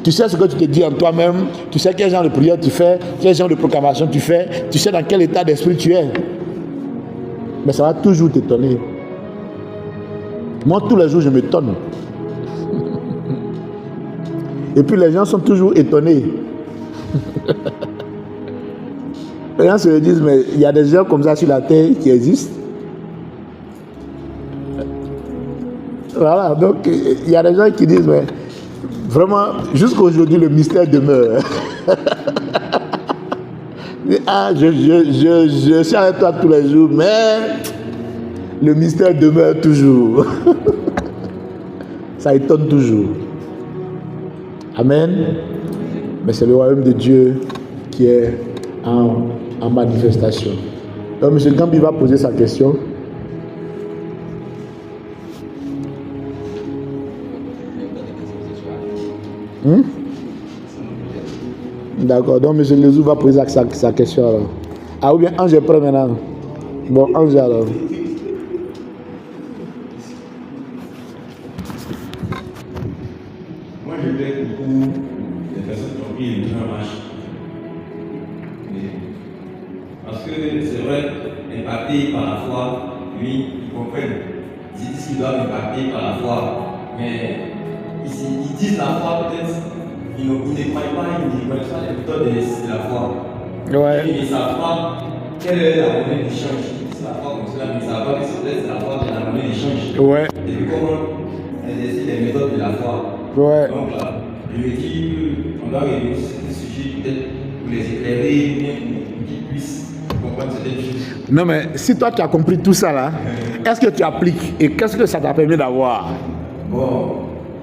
Tu sais ce que tu te dis en toi-même. Tu sais quel genre de prière tu fais, quel genre de proclamation tu fais. Tu sais dans quel état d'esprit tu es. Mais ça va toujours t'étonner. Moi, tous les jours, je m'étonne. Et puis les gens sont toujours étonnés. Les gens se disent, mais il y a des gens comme ça sur la terre qui existent. Voilà, donc il y a des gens qui disent, mais vraiment, jusqu'à aujourd'hui, le mystère demeure. Ah, je suis avec toi tous les jours, mais le mystère demeure toujours. Ça étonne toujours. Amen. Mais c'est le royaume de Dieu qui est en manifestation. Donc, M. Gambi va poser sa question. D'accord, donc M. Lezou va poser sa question alors. Ah, ou bien Ange est prêt maintenant. Bon, Ange alors. Moi, je vais beaucoup des personnes qui ont pris une grande marche. Parce que c'est vrai, impactés par la foi, lui, ils comprennent. Ils disent qu'ils doivent impacter par la foi. Mais ils disent la foi, peut-être, ils ne croient pas, ils ne connaissent pas les méthodes de la foi. Ouais. Ils ne savent pas quelle est la monnaie d'échange. Ils disent la foi comme cela, mais ils ne savent pas que c'est la foi de la monnaie d'échange. Ouais. Et puis comment exercer les méthodes de la foi. Ouais. Donc là, je me dis qu'on doit réunir ce sujet peut-être pour les éclairer, bien pour qu'ils puissent comprendre certaines choses. Non, mais si toi tu as compris tout ça là, est-ce que tu appliques et qu'est-ce que ça t'a permis d'avoir? Bon,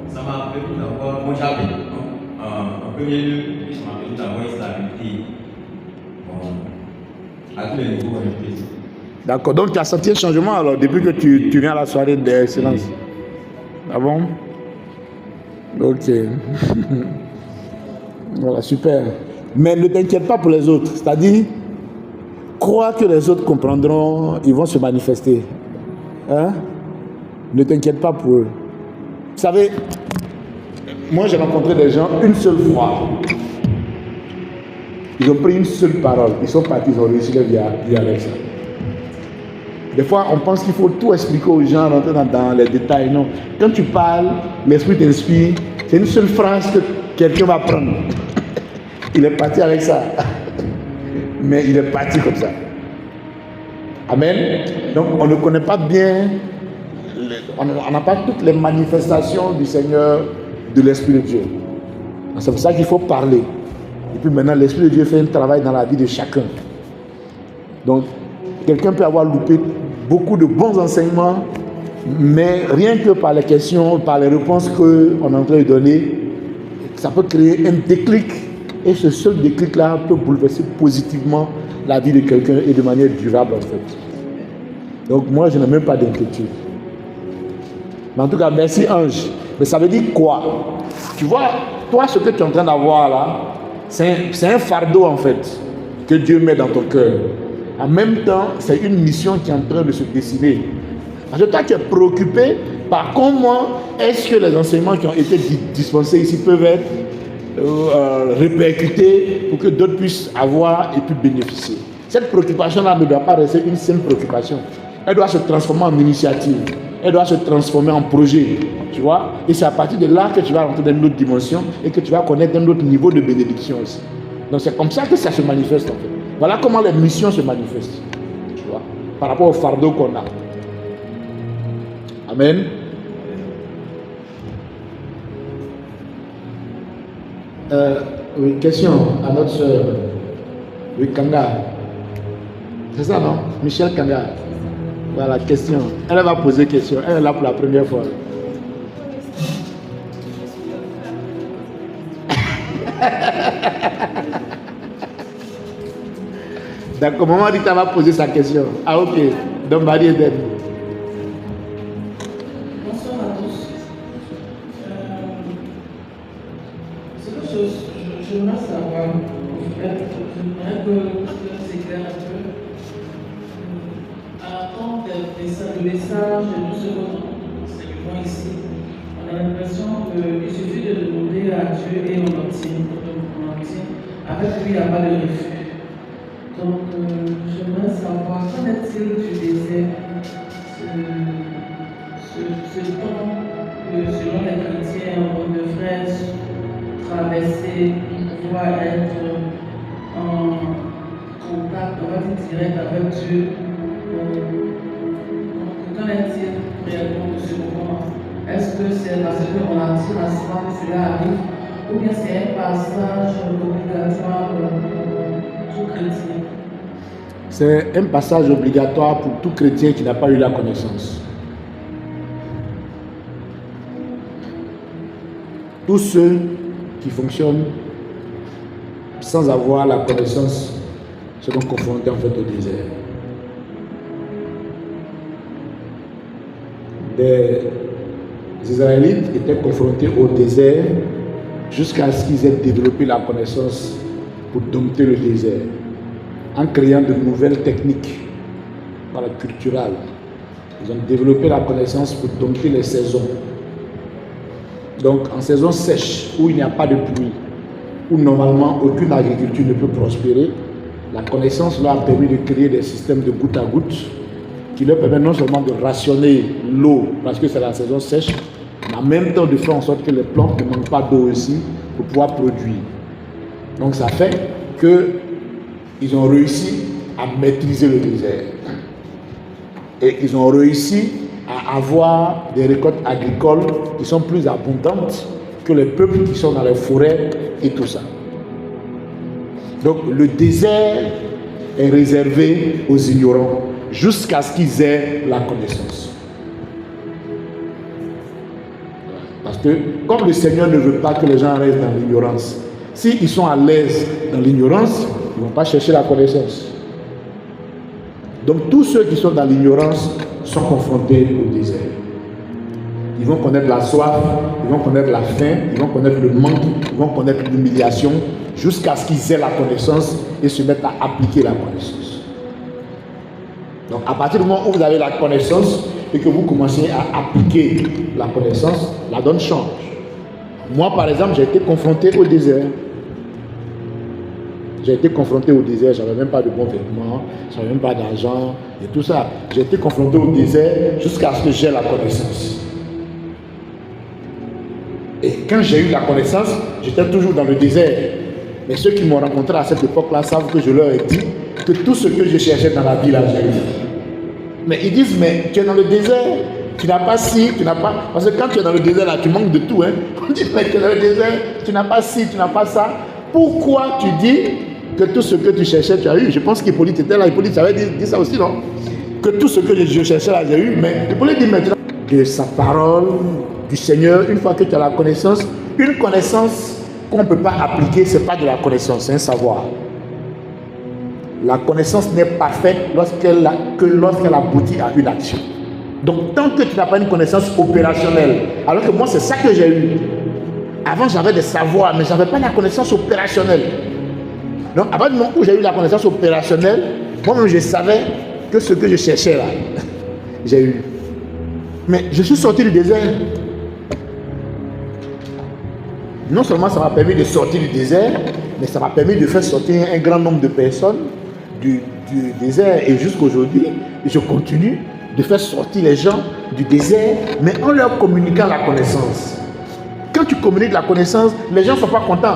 ça m'a permis d'avoir, moi j'applique en premier lieu, ça m'a permis d'avoir une stabilité à tous les niveaux en entreprise. D'accord, donc tu as senti un changement alors depuis que tu viens à la soirée d'excellence? Ah bon? Ok. Voilà, super. Mais ne t'inquiète pas pour les autres, c'est-à-dire, crois que les autres comprendront, ils vont se manifester. Hein? Ne t'inquiète pas pour eux. Vous savez, moi j'ai rencontré des gens une seule fois. Ils ont pris une seule parole, ils sont partis, ils ont réussi leur vie avec ça. Des fois, on pense qu'il faut tout expliquer aux gens, rentrer dans les détails. Non. Quand tu parles, l'esprit t'inspire, c'est une seule phrase que quelqu'un va prendre. Il est parti avec ça. Mais il est parti comme ça. Amen. Donc, on ne connaît pas bien, on n'a pas toutes les manifestations du Seigneur, de l'Esprit de Dieu. C'est pour ça qu'il faut parler. Et puis maintenant, l'Esprit de Dieu fait un travail dans la vie de chacun. Donc, quelqu'un peut avoir loupé beaucoup de bons enseignements, mais rien que par les questions, par les réponses qu'on est en train de donner, ça peut créer un déclic. Et ce seul déclic-là peut bouleverser positivement la vie de quelqu'un et de manière durable en fait. Donc moi, je n'ai même pas d'inquiétude. Mais en tout cas, merci Ange. Mais ça veut dire quoi? Tu vois, toi, ce que tu es en train d'avoir là, c'est un fardeau en fait, que Dieu met dans ton cœur. En même temps, c'est une mission qui est en train de se dessiner. Parce que toi, tu es préoccupé par comment est-ce que les enseignements qui ont été dispensés ici peuvent être répercutés pour que d'autres puissent avoir et puis bénéficier. Cette préoccupation-là ne doit pas rester une simple préoccupation. Elle doit se transformer en initiative. Elle doit se transformer en projet. Tu vois? Et c'est à partir de là que tu vas rentrer dans une autre dimension et que tu vas connaître un autre niveau de bénédiction aussi. Donc c'est comme ça que ça se manifeste en fait. Voilà comment les missions se manifestent. Tu vois? Par rapport au fardeau qu'on a. Amen. Oui, question à notre soeur. Oui, Kanga. C'est ça, non? Michel Kanga. Voilà, question. Elle va poser question. Elle est là pour la première fois. D'accord, maman dit qu'elle va poser sa question. Ah, ok. Donc, Marie Eden. Bonsoir à tous. Ce que j'aimerais savoir, j'aimerais que vous éclairez un peu. À tant le message de tout ce que nous voyons ici, on a l'impression qu'il suffit de demander à Dieu et on obtient. Avec lui, il n'y a pas de refus. Donc, j'aimerais savoir, qu'en est-il du désert, ce temps que, selon les chrétiens, on devrait traverser pour pouvoir être en contact, on va dire direct avec Dieu. Donc, qu'en est-il réellement de ce moment? Est-ce que c'est parce qu'on attire à soi que cela arrive, ou bien c'est un passage obligatoire pour tout chrétien? C'est un passage obligatoire pour tout chrétien qui n'a pas eu la connaissance. Tous ceux qui fonctionnent sans avoir la connaissance seront confrontés en fait au désert. Les Israélites étaient confrontés au désert jusqu'à ce qu'ils aient développé la connaissance pour dompter le désert, en créant de nouvelles techniques culturelles. Ils ont développé la connaissance pour dompter les saisons. Donc en saison sèche, où il n'y a pas de pluie, où normalement aucune agriculture ne peut prospérer, La connaissance leur a permis de créer des systèmes de goutte à goutte qui leur permettent non seulement de rationner l'eau parce que c'est la saison sèche, mais en même temps de faire en sorte que les plantes ne manquent pas d'eau aussi pour pouvoir produire. Donc ça fait qu'ils ont réussi à maîtriser le désert. Et ils ont réussi à avoir des récoltes agricoles qui sont plus abondantes que les peuples qui sont dans les forêts et tout ça. Donc le désert est réservé aux ignorants jusqu'à ce qu'ils aient la connaissance. Parce que comme le Seigneur ne veut pas que les gens restent dans l'ignorance, s'ils sont à l'aise dans l'ignorance, ils ne vont pas chercher la connaissance. Donc tous ceux qui sont dans l'ignorance sont confrontés au désert. Ils vont connaître la soif, ils vont connaître la faim, ils vont connaître le manque, ils vont connaître l'humiliation, jusqu'à ce qu'ils aient la connaissance et se mettent à appliquer la connaissance. Donc à partir du moment où vous avez la connaissance et que vous commencez à appliquer la connaissance, la donne change. Moi par exemple, j'ai été confronté au désert. J'ai été confronté au désert, je n'avais même pas de bons vêtements, je n'avais même pas d'argent et tout ça. J'ai été confronté au désert jusqu'à ce que j'aie la connaissance. Et quand j'ai eu la connaissance, j'étais toujours dans le désert. Mais ceux qui m'ont rencontré à cette époque-là savent que je leur ai dit que tout ce que je cherchais dans la vie, là, j'ai eu. Mais ils disent, mais tu es dans le désert, tu n'as pas ci, tu n'as pas... Parce que quand tu es dans le désert, là, tu manques de tout. Hein? On dit, mais tu es dans le désert, tu n'as pas ci, tu n'as pas ça. Pourquoi tu dis que tout ce que tu cherchais, tu as eu? Je pense qu'Hippolyte était là. Hippolyte avait dit ça aussi, non? Que tout ce que je cherchais là, j'ai eu. Mais Hippolyte dit maintenant de sa parole, du Seigneur, une fois que tu as la connaissance, une connaissance qu'on ne peut pas appliquer, ce n'est pas de la connaissance, c'est un savoir. La connaissance n'est pas faite lorsqu'elle aboutit à une action. Donc tant que tu n'as pas une connaissance opérationnelle, alors que moi c'est ça que j'ai eu. Avant j'avais des savoirs, mais je n'avais pas la connaissance opérationnelle. Donc à partir du moment où j'ai eu la connaissance opérationnelle, moi-même je savais que ce que je cherchais là, j'ai eu. Mais je suis sorti du désert. Non seulement ça m'a permis de sortir du désert, mais ça m'a permis de faire sortir un grand nombre de personnes du désert. Et jusqu'aujourd'hui, je continue de faire sortir les gens du désert, mais en leur communiquant la connaissance. Quand tu communiques la connaissance, les gens ne sont pas contents.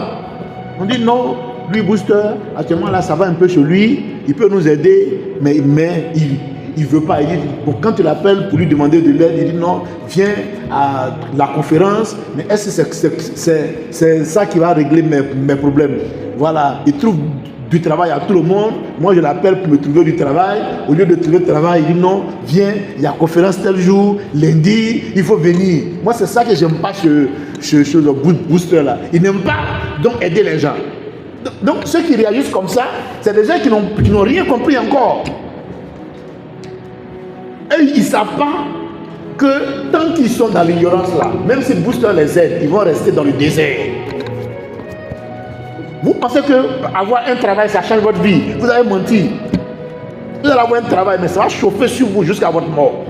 On dit non, lui Booster, actuellement là ça va un peu chez lui, il peut nous aider, mais il ne veut pas. Il dit, bon, quand tu l'appelles pour lui demander de l'aide, il dit non, viens à la conférence, mais est-ce que c'est ça qui va régler mes problèmes? Voilà, il trouve du travail à tout le monde. Moi, je l'appelle pour me trouver du travail. Au lieu de trouver du travail, il dit non, viens, il y a conférence tel jour, lundi, il faut venir. Moi, c'est ça que j'aime pas chez le Booster là. Il n'aime pas donc aider les gens. Donc, ceux qui réagissent comme ça, c'est des gens qui n'ont rien compris encore. Et ils ne savent pas que tant qu'ils sont dans l'ignorance là, même si le Booster les aide, ils vont rester dans le désert. Vous pensez que avoir un travail, ça change votre vie? Vous avez menti. Vous allez avoir un travail, mais ça va chauffer sur vous jusqu'à votre mort.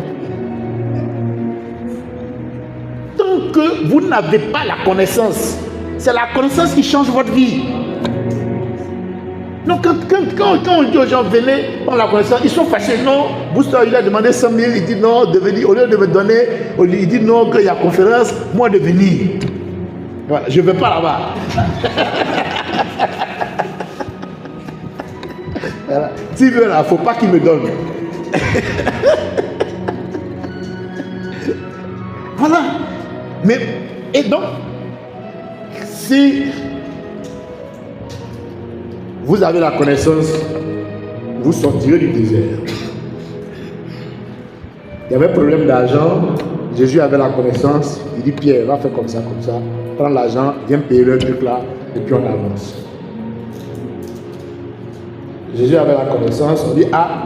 Tant que vous n'avez pas la connaissance, c'est la connaissance qui change votre vie. Donc quand on dit aux gens venez prendre la connaissance, ils sont fâchés. Non, Booster il a demandé 100 000, il dit non, de venir. Au lieu de me donner, il dit non, qu'il y a conférence, moi de venir. Voilà, je ne vais pas là-bas. Voilà. S'il veut là, il ne faut pas qu'il me donne. Voilà. Mais, et donc, si vous avez la connaissance, vous sortirez du désert. Il y avait un problème d'argent. Jésus avait la connaissance. Il dit Pierre, va faire comme ça. Prends l'argent, viens payer le truc là, et puis on avance. Jésus avait la connaissance. On dit ah,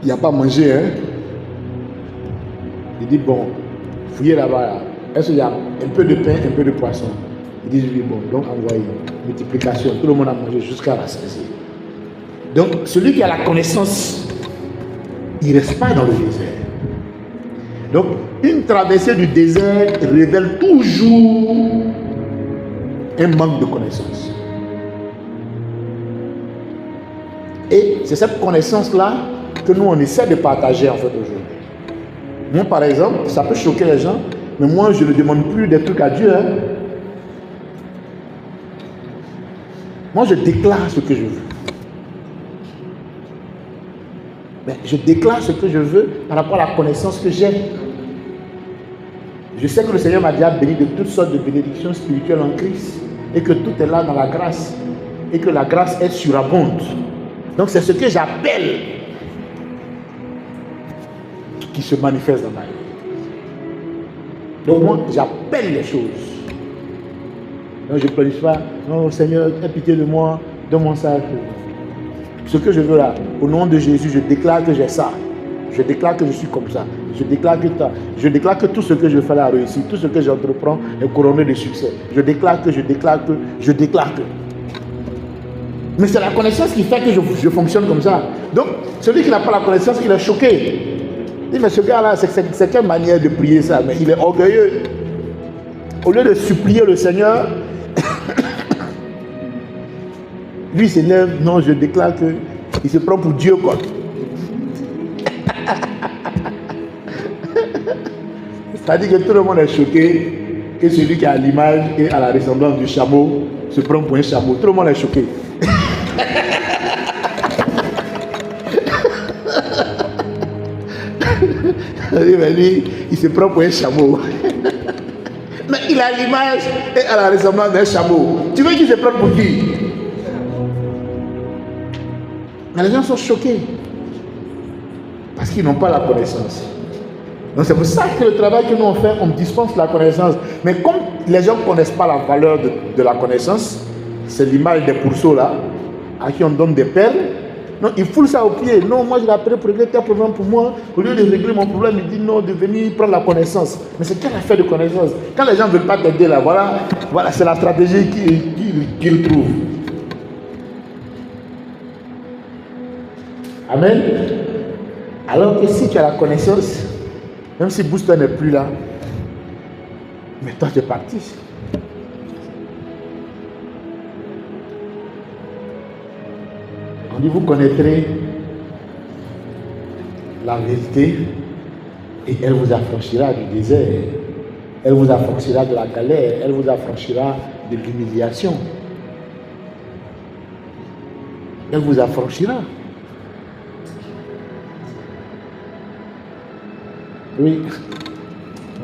il n'y a pas mangé, hein. Il dit bon, fouillez là-bas. Là. Est-ce qu'il y a un peu de pain, un peu de poisson? Il dit oui, bon, donc envoyez. Multiplication, tout le monde a mangé jusqu'à la saisie. Donc, celui qui a la connaissance, il ne reste pas dans le désert. Donc, une traversée du désert révèle toujours un manque de connaissance. Et c'est cette connaissance-là que nous, on essaie de partager en fait aujourd'hui. Moi, par exemple, ça peut choquer les gens, mais moi, je ne demande plus des trucs à Dieu. Hein. Moi, je déclare ce que je veux. Mais je déclare ce que je veux par rapport à la connaissance que j'ai. Je sais que le Seigneur m'a déjà béni de toutes sortes de bénédictions spirituelles en Christ et que tout est là dans la grâce et que la grâce est surabonde. Donc c'est ce que j'appelle qui se manifeste dans ma vie. Donc moi, j'appelle les choses. Donc je ne planifie pas, non Seigneur, aie pitié de moi, donne-moi ça. Ce que je veux là, au nom de Jésus, je déclare que j'ai ça. Je déclare que je suis comme ça. Je déclare que tout ce que je fais là réussit. Tout ce que j'entreprends est couronné de succès. Je déclare que. Mais c'est la connaissance qui fait que je fonctionne comme ça. Donc, celui qui n'a pas la connaissance, il est choqué. Il dit, mais ce gars-là, c'est quelle manière de prier ça? Mais il est orgueilleux. Au lieu de supplier le Seigneur, lui s'énerve. Non, je déclare qu'il se prend pour Dieu, quoi. C'est-à-dire que tout le monde est choqué que celui qui a l'image et à la ressemblance du chameau se prend pour un chameau. Tout le monde est choqué. Lui, il se prend pour un chameau. Mais il a l'image et à la ressemblance d'un chameau. Tu veux qu'il se prenne pour qui? Mais les gens sont choqués. Parce qu'ils n'ont pas la connaissance. Donc c'est pour ça que le travail que nous on fait, on dispense la connaissance. Mais comme les gens ne connaissent pas la valeur de la connaissance, c'est l'image des pourceaux là, à qui on donne des perles. Non, il foule ça au pied. Non, moi je l'ai appelé pour régler tel problème pour moi. Au lieu de régler mon problème, il dit non, de venir prendre la connaissance. Mais c'est quelle affaire de connaissance? Quand les gens ne veulent pas t'aider là, voilà c'est la stratégie qu'ils trouvent. Amen. Alors que si tu as la connaissance, même si Booster n'est plus là, mais toi tu es parti. On dit vous connaîtrez la vérité et elle vous affranchira du désert. Elle vous affranchira de la galère. Elle vous affranchira de l'humiliation. Elle vous affranchira. Oui.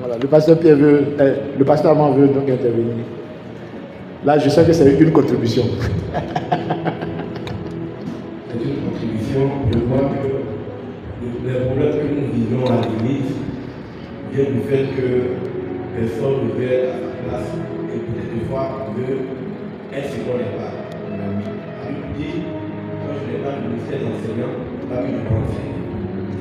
Voilà, le pasteur Pierre veut, le pasteur Armand veut donc intervenir. Là, je sais que c'est une contribution. C'est une contribution. Je crois que les problèmes que nous vivons à l'église viennent du fait que personne ne veut être à sa place et peut-être des fois veut être ce qu'on n'est pas. La Bible dit, moi je n'ai pas le ministère d'enseignant, pas que je peux enseigner.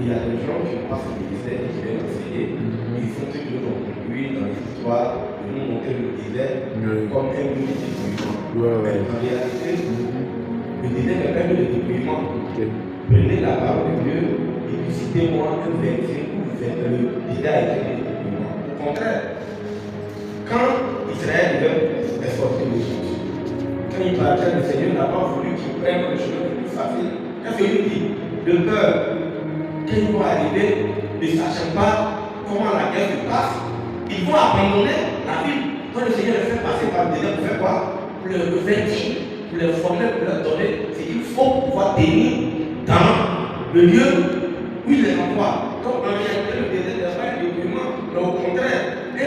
Il y a des gens qui passent le ministère et qui viennent enseigner, ils font ce qu'ils ont compris dans les histoires, de nous montrer le désert comme un lieu de dépouillement. Mais en réalité, le désert n'est pas un lieu de dépouillement. Prenez la parole de Dieu et puis citez-moi un verset où le désert est un lieu de dépouillement. Au contraire, quand Israël est sorti de l'Égypte, quand il partait, le Seigneur n'a pas voulu qu'il prenne le chemin le plus facile. Quand il dit de peur, quand ils vont arriver, ne sachant pas comment la guerre se passe, ils vont abandonner la ville. Quand le Seigneur les fait passer par le désert pour faire quoi? Pour le vertige, pour les former, pour leur donner, c'est qu'il faut pouvoir tenir dans le lieu où il les envoie. Donc en réalité, le désert n'est pas un document, mais au contraire, le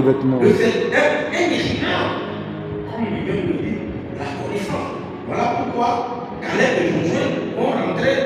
vêtement, un équipement, comme il vient de le dire, la connaissance. Voilà pourquoi Caleb et Josué vont rentrer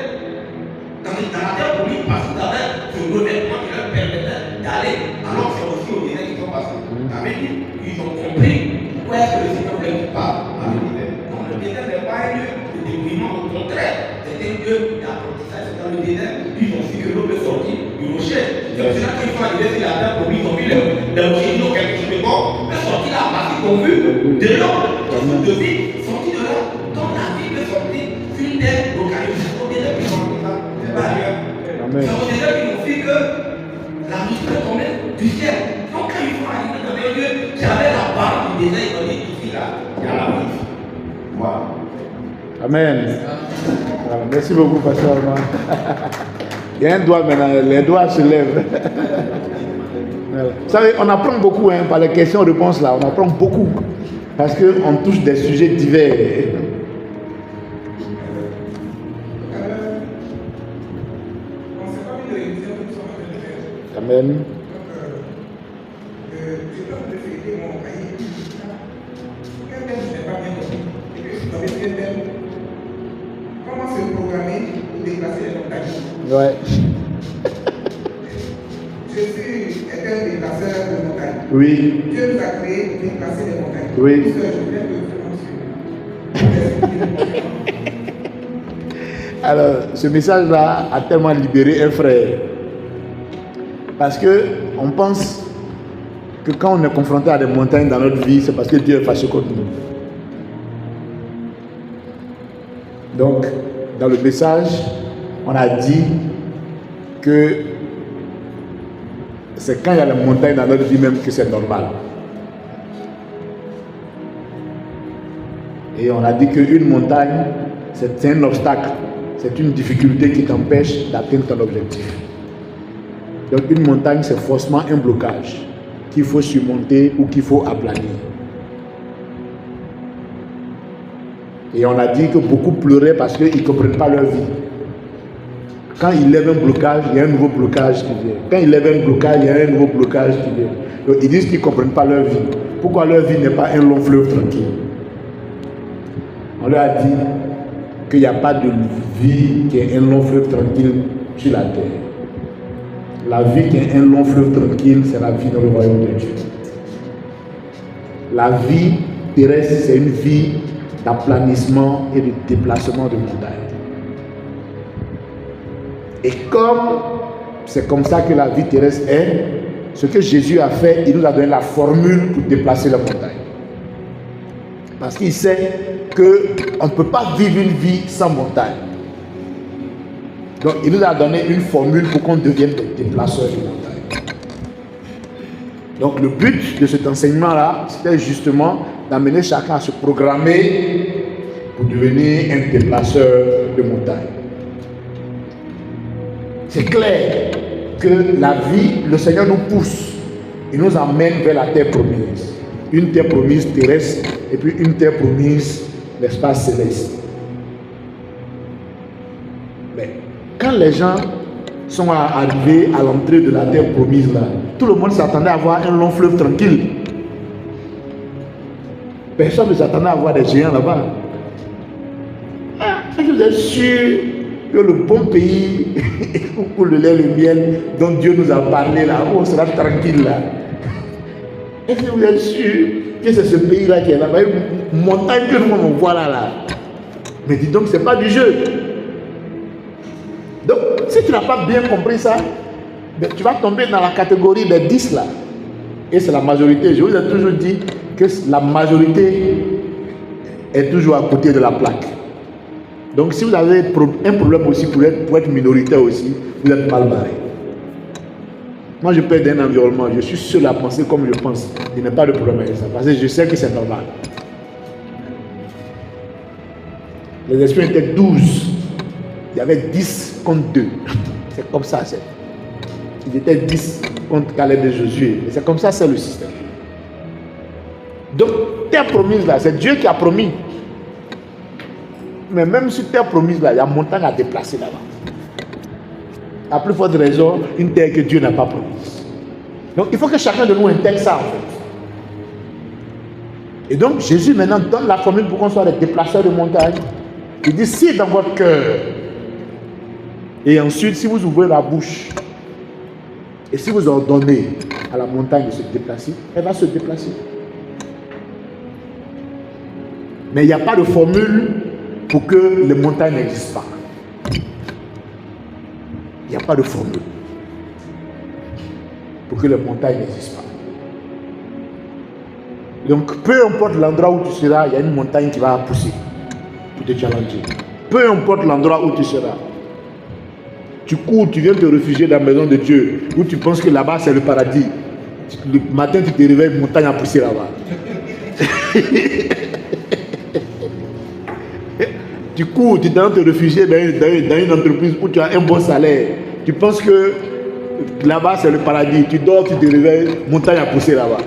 dans la terre promise parce qu'ils avaient ce revêtement qui leur permettait d'aller. Alors c'est aussi au désert qu'ils sont passés. Ils ont compris pourquoi est-ce que le Seigneur voulait qu'ils partent dans le désert. Donc le désert n'est pas un lieu de dépouillement, au contraire, c'est un lieu d'apprentissage. Dans le désert, ils ont su que l'eau peut sortir du rocher. C'est pour cela qu'ils sont arrivés sur la terre promise, ils ont vu les rochers, ils ont quelque chose de bon. Ils sont sortis là parce qu'ils ont vu de l'eau, de vie, sortis de là. Donc la vie peut sortir sur une terre localisée. Au désert, ils ont fait ça. C'est pas rien. C'est au désert qu'ils ont vu que la nourriture est tombée du ciel. Donc quand ils sont arrivés dans un lieu, j'avais la barre du désert, ils ont dit ici là, il y a la vie. Voilà. Amen. Voilà, merci beaucoup, pasteur Armand. Il y a un doigt maintenant, les doigts se lèvent. Voilà. Vous savez, on apprend beaucoup par les questions-réponses là, on apprend beaucoup. Parce qu'on touche des sujets divers. Amen. Comment se programmer pour déplacer les montagnes? Ouais. Je suis un déplaceur de montagnes. Oui. Dieu nous a créé pour déplacer les montagnes. Oui. Je viens de Alors, ce message-là a tellement libéré un frère. Parce que on pense que quand on est confronté à des montagnes dans notre vie, c'est parce que Dieu est fâché contre nous. Donc, dans le message, on a dit que c'est quand il y a les montagnes dans notre vie même que c'est normal. Et on a dit qu'une montagne, c'est un obstacle, c'est une difficulté qui t'empêche d'atteindre ton objectif. Donc une montagne, c'est forcément un blocage qu'il faut surmonter ou qu'il faut aplanir. Et on a dit que beaucoup pleuraient parce qu'ils ne comprennent pas leur vie. Quand ils lèvent un blocage, il y a un nouveau blocage qui vient. Quand ils lèvent un blocage, il y a un nouveau blocage qui vient. Donc ils disent qu'ils ne comprennent pas leur vie. Pourquoi leur vie n'est pas un long fleuve tranquille? On leur a dit qu'il n'y a pas de vie qui est un long fleuve tranquille sur la terre. La vie qui est un long fleuve tranquille, c'est la vie dans le royaume de Dieu. La vie terrestre, c'est une vie d'aplanissement et de déplacement de montagnes. Et comme c'est comme ça que la vie terrestre est, ce que Jésus a fait, il nous a donné la formule pour déplacer la montagne. Parce qu'il sait qu'on ne peut pas vivre une vie sans montagne. Donc il nous a donné une formule pour qu'on devienne des déplaceurs de montagne. Donc le but de cet enseignement-là, c'était justement d'amener chacun à se programmer pour devenir un déplaceur de montagne. C'est clair que la vie, le Seigneur nous pousse, il nous emmène vers la terre promise. Une terre promise terrestre et puis une terre promise, l'espace céleste. Mais quand les gens sont arrivés à l'entrée de la terre promise là, tout le monde s'attendait à voir un long fleuve tranquille. Personne ne s'attendait à voir des géants là-bas. Est-ce que vous êtes sûr que le bon pays où le lait et le miel dont Dieu nous a parlé là, où on sera tranquille là? Est-ce que vous êtes sûr que c'est ce pays-là qui est là-bas? Une montagne que nous on voit là. Mais dis donc, c'est pas du jeu. Donc, si tu n'as pas bien compris ça, tu vas tomber dans la catégorie des 10 là. Et c'est la majorité. Je vous ai toujours dit que la majorité est toujours à côté de la plaque. Donc, si vous avez un problème aussi pour être minoritaire aussi, vous êtes mal barré. Moi, je peux être d'un environnement, je suis seul à penser comme je pense. Il n'y a pas de problème avec ça, parce que je sais que c'est normal. Les esprits étaient 12. Il y avait 10 contre 2. C'est comme ça. Ils étaient 10 contre Caleb de Josué. C'est comme ça, c'est le système. Donc, terre promise là, c'est Dieu qui a promis. Mais même sur terre promise là, il y a montagne à déplacer là-bas. À plus forte raison, une terre que Dieu n'a pas promise. Donc, il faut que chacun de nous intègre ça en fait. Et donc, Jésus maintenant donne la formule pour qu'on soit des déplaceurs de montagne. Il dit, si dans votre cœur, et ensuite, si vous ouvrez la bouche, et si vous ordonnez à la montagne de se déplacer, elle va se déplacer. Mais il n'y a pas de formule pour que les montagnes n'existent pas. Il n'y a pas de formule pour que les montagnes n'existent pas. Donc, peu importe l'endroit où tu seras, il y a une montagne qui va pousser pour te challenger. Peu importe l'endroit où tu seras. Tu cours, tu viens te réfugier dans la maison de Dieu, où tu penses que là-bas c'est le paradis. Le matin, tu te réveilles, une montagne a poussé là-bas. Tu cours, tu dois te réfugier dans une entreprise où tu as un bon salaire. Tu penses que là-bas c'est le paradis. Tu dors, tu te réveilles, montagne à pousser là-bas.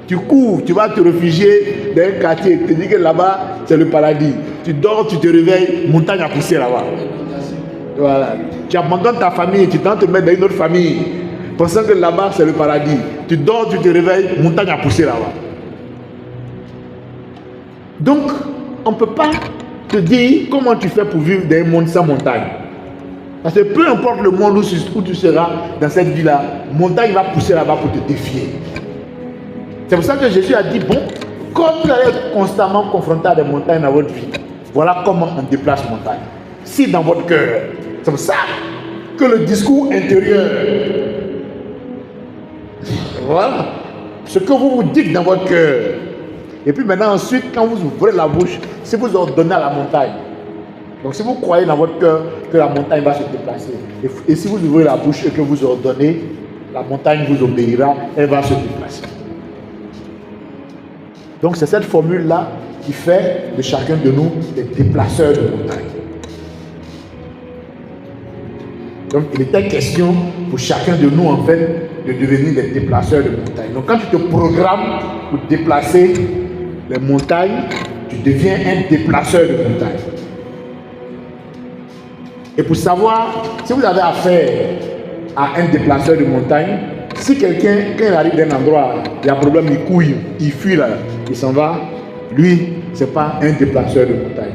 Tu cours, tu vas te réfugier dans un quartier. Tu te dis que là-bas c'est le paradis. Tu dors, tu te réveilles, montagne à pousser là-bas. Voilà. Tu abandonnes ta famille, tu tentes de te mettre dans une autre famille, pensant que là-bas c'est le paradis. Tu dors, tu te réveilles, montagne à pousser là-bas. Donc, on ne peut pas te dire comment tu fais pour vivre dans un monde sans montagne. Parce que peu importe le monde où tu seras dans cette vie-là, montagne va pousser là-bas pour te défier. C'est pour ça que Jésus a dit, bon, comme vous allez être constamment confronté à des montagnes dans votre vie, voilà comment on déplace montagne. Si dans votre cœur, c'est pour ça que le discours intérieur, voilà, ce que vous vous dites dans votre cœur. Et puis maintenant, ensuite, quand vous ouvrez la bouche, si vous ordonnez à la montagne, donc si vous croyez dans votre cœur que la montagne va se déplacer, et si vous ouvrez la bouche et que vous ordonnez, la montagne vous obéira, elle va se déplacer. Donc c'est cette formule-là qui fait de chacun de nous des déplaceurs de montagne. Donc il était question pour chacun de nous en fait de devenir des déplaceurs de montagne. Donc quand tu te programmes pour déplacer les montagnes, tu deviens un déplaceur de montagne. Et pour savoir si vous avez affaire à un déplaceur de montagne, si quelqu'un, quand il arrive d'un endroit, il y a un problème, il couille, il fuit là, il s'en va, lui, ce n'est pas un déplaceur de montagne.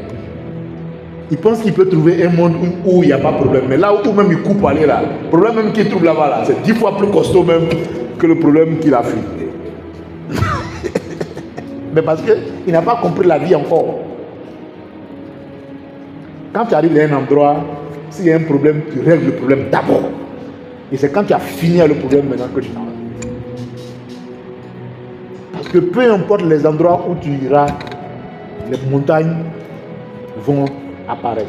Il pense qu'il peut trouver un monde où il n'y a pas de problème. Mais là où même il coupe pour aller là, le problème même qu'il trouve là-bas, là, c'est 10 fois plus costaud même que le problème qu'il a fui. Mais parce qu'il n'a pas compris la vie encore. Quand tu arrives dans un endroit, s'il y a un problème, tu règles le problème d'abord. Et c'est quand tu as fini le problème maintenant que tu t'en vas. Parce que peu importe les endroits où tu iras, les montagnes vont apparaître.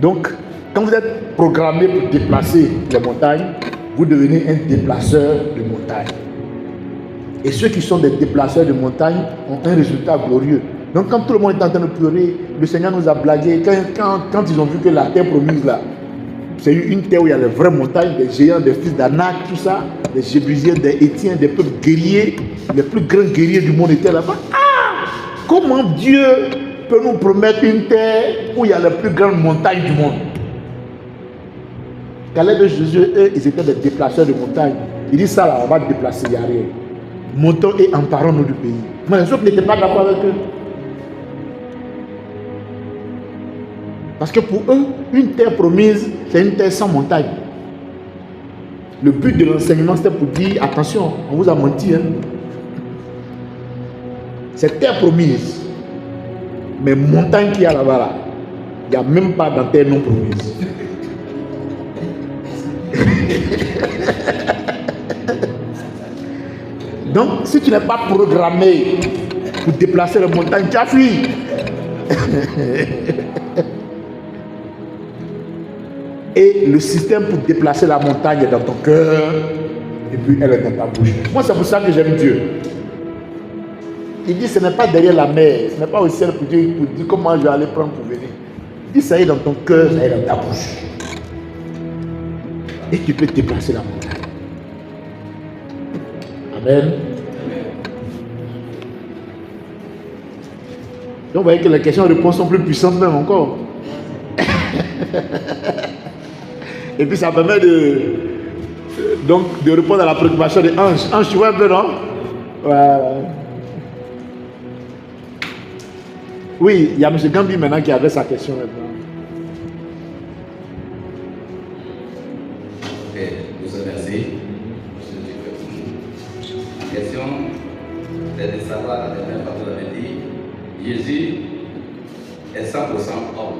Donc, quand vous êtes programmé pour déplacer les montagnes, vous devenez un déplaceur de montagnes. Et ceux qui sont des déplaceurs de montagnes ont un résultat glorieux. Donc quand tout le monde est en train de pleurer, le Seigneur nous a blagué. Quand ils ont vu que la terre promise là, c'est une terre où il y a les vraies montagnes, des géants, des fils d'Anak, tout ça, des Jébusiens, des Étiens, des peuples guerriers, les plus grands guerriers du monde étaient là-bas. Ah! Comment Dieu peut nous promettre une terre où il y a les plus grandes montagnes du monde? Caleb et Josué, eux, ils étaient des déplaceurs de montagnes. Ils disent ça là, on va déplacer, il n'y a rien. Montons et emparons-nous du pays. Mais les autres n'étaient pas d'accord avec eux. Parce que pour eux, une terre promise, c'est une terre sans montagne. Le but de l'enseignement, c'était pour dire, attention, on vous a menti. Hein? C'est terre promise. Mais montagne qu'il y a là-bas, là, il n'y a même pas dans terre non promise. Donc, si tu n'es pas programmé pour déplacer les montagnes, tu as fui. Et le système pour déplacer la montagne est dans ton cœur, et puis elle est dans ta bouche. Moi, c'est pour ça que j'aime Dieu. Il dit, ce n'est pas derrière la mer, ce n'est pas au ciel pour dire comment je vais aller prendre pour venir. Il dit, ça est dans ton cœur, ça est dans ta bouche. Et tu peux déplacer la montagne. Amen. Donc vous voyez que les questions-réponses sont plus puissantes même encore. Et puis ça permet de répondre à la préoccupation de Ange. Ange, tu vois un peu, non? Voilà. Oui, il y a M. Gambi maintenant qui avait sa question maintenant. Vous remercie. La question est de savoir, la dernière fois vous avez dit, Jésus est 100% homme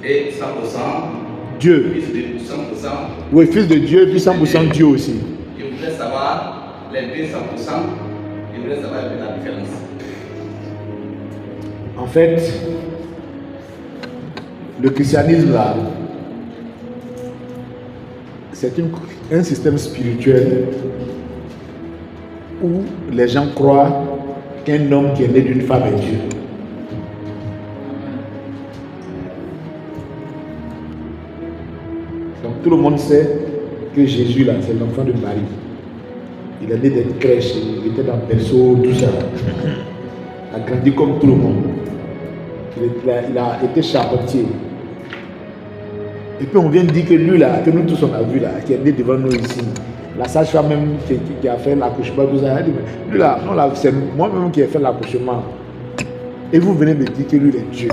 et 100% Dieu. Fils de 100%. Oui, fils de Dieu et puis 100% Dieu aussi. Je voudrais savoir les deux 100%, je voudrais savoir la différence. En fait, le christianisme là, c'est un système spirituel où les gens croient qu'un homme qui est né d'une femme est Dieu. Tout le monde sait que Jésus, là, c'est l'enfant de Marie. Il est né d'être crèche, il était dans le berceau, tout ça. Il a grandi comme tout le monde. Il a été charpentier. Et puis on vient de dire que lui, là, que nous tous on a vu, là, qui est né devant nous ici, la sage-femme même qui a fait l'accouchement, tout ça, elle dit, lui là, non, là, c'est moi-même qui ai fait l'accouchement. Et vous venez me dire que lui, il est Dieu.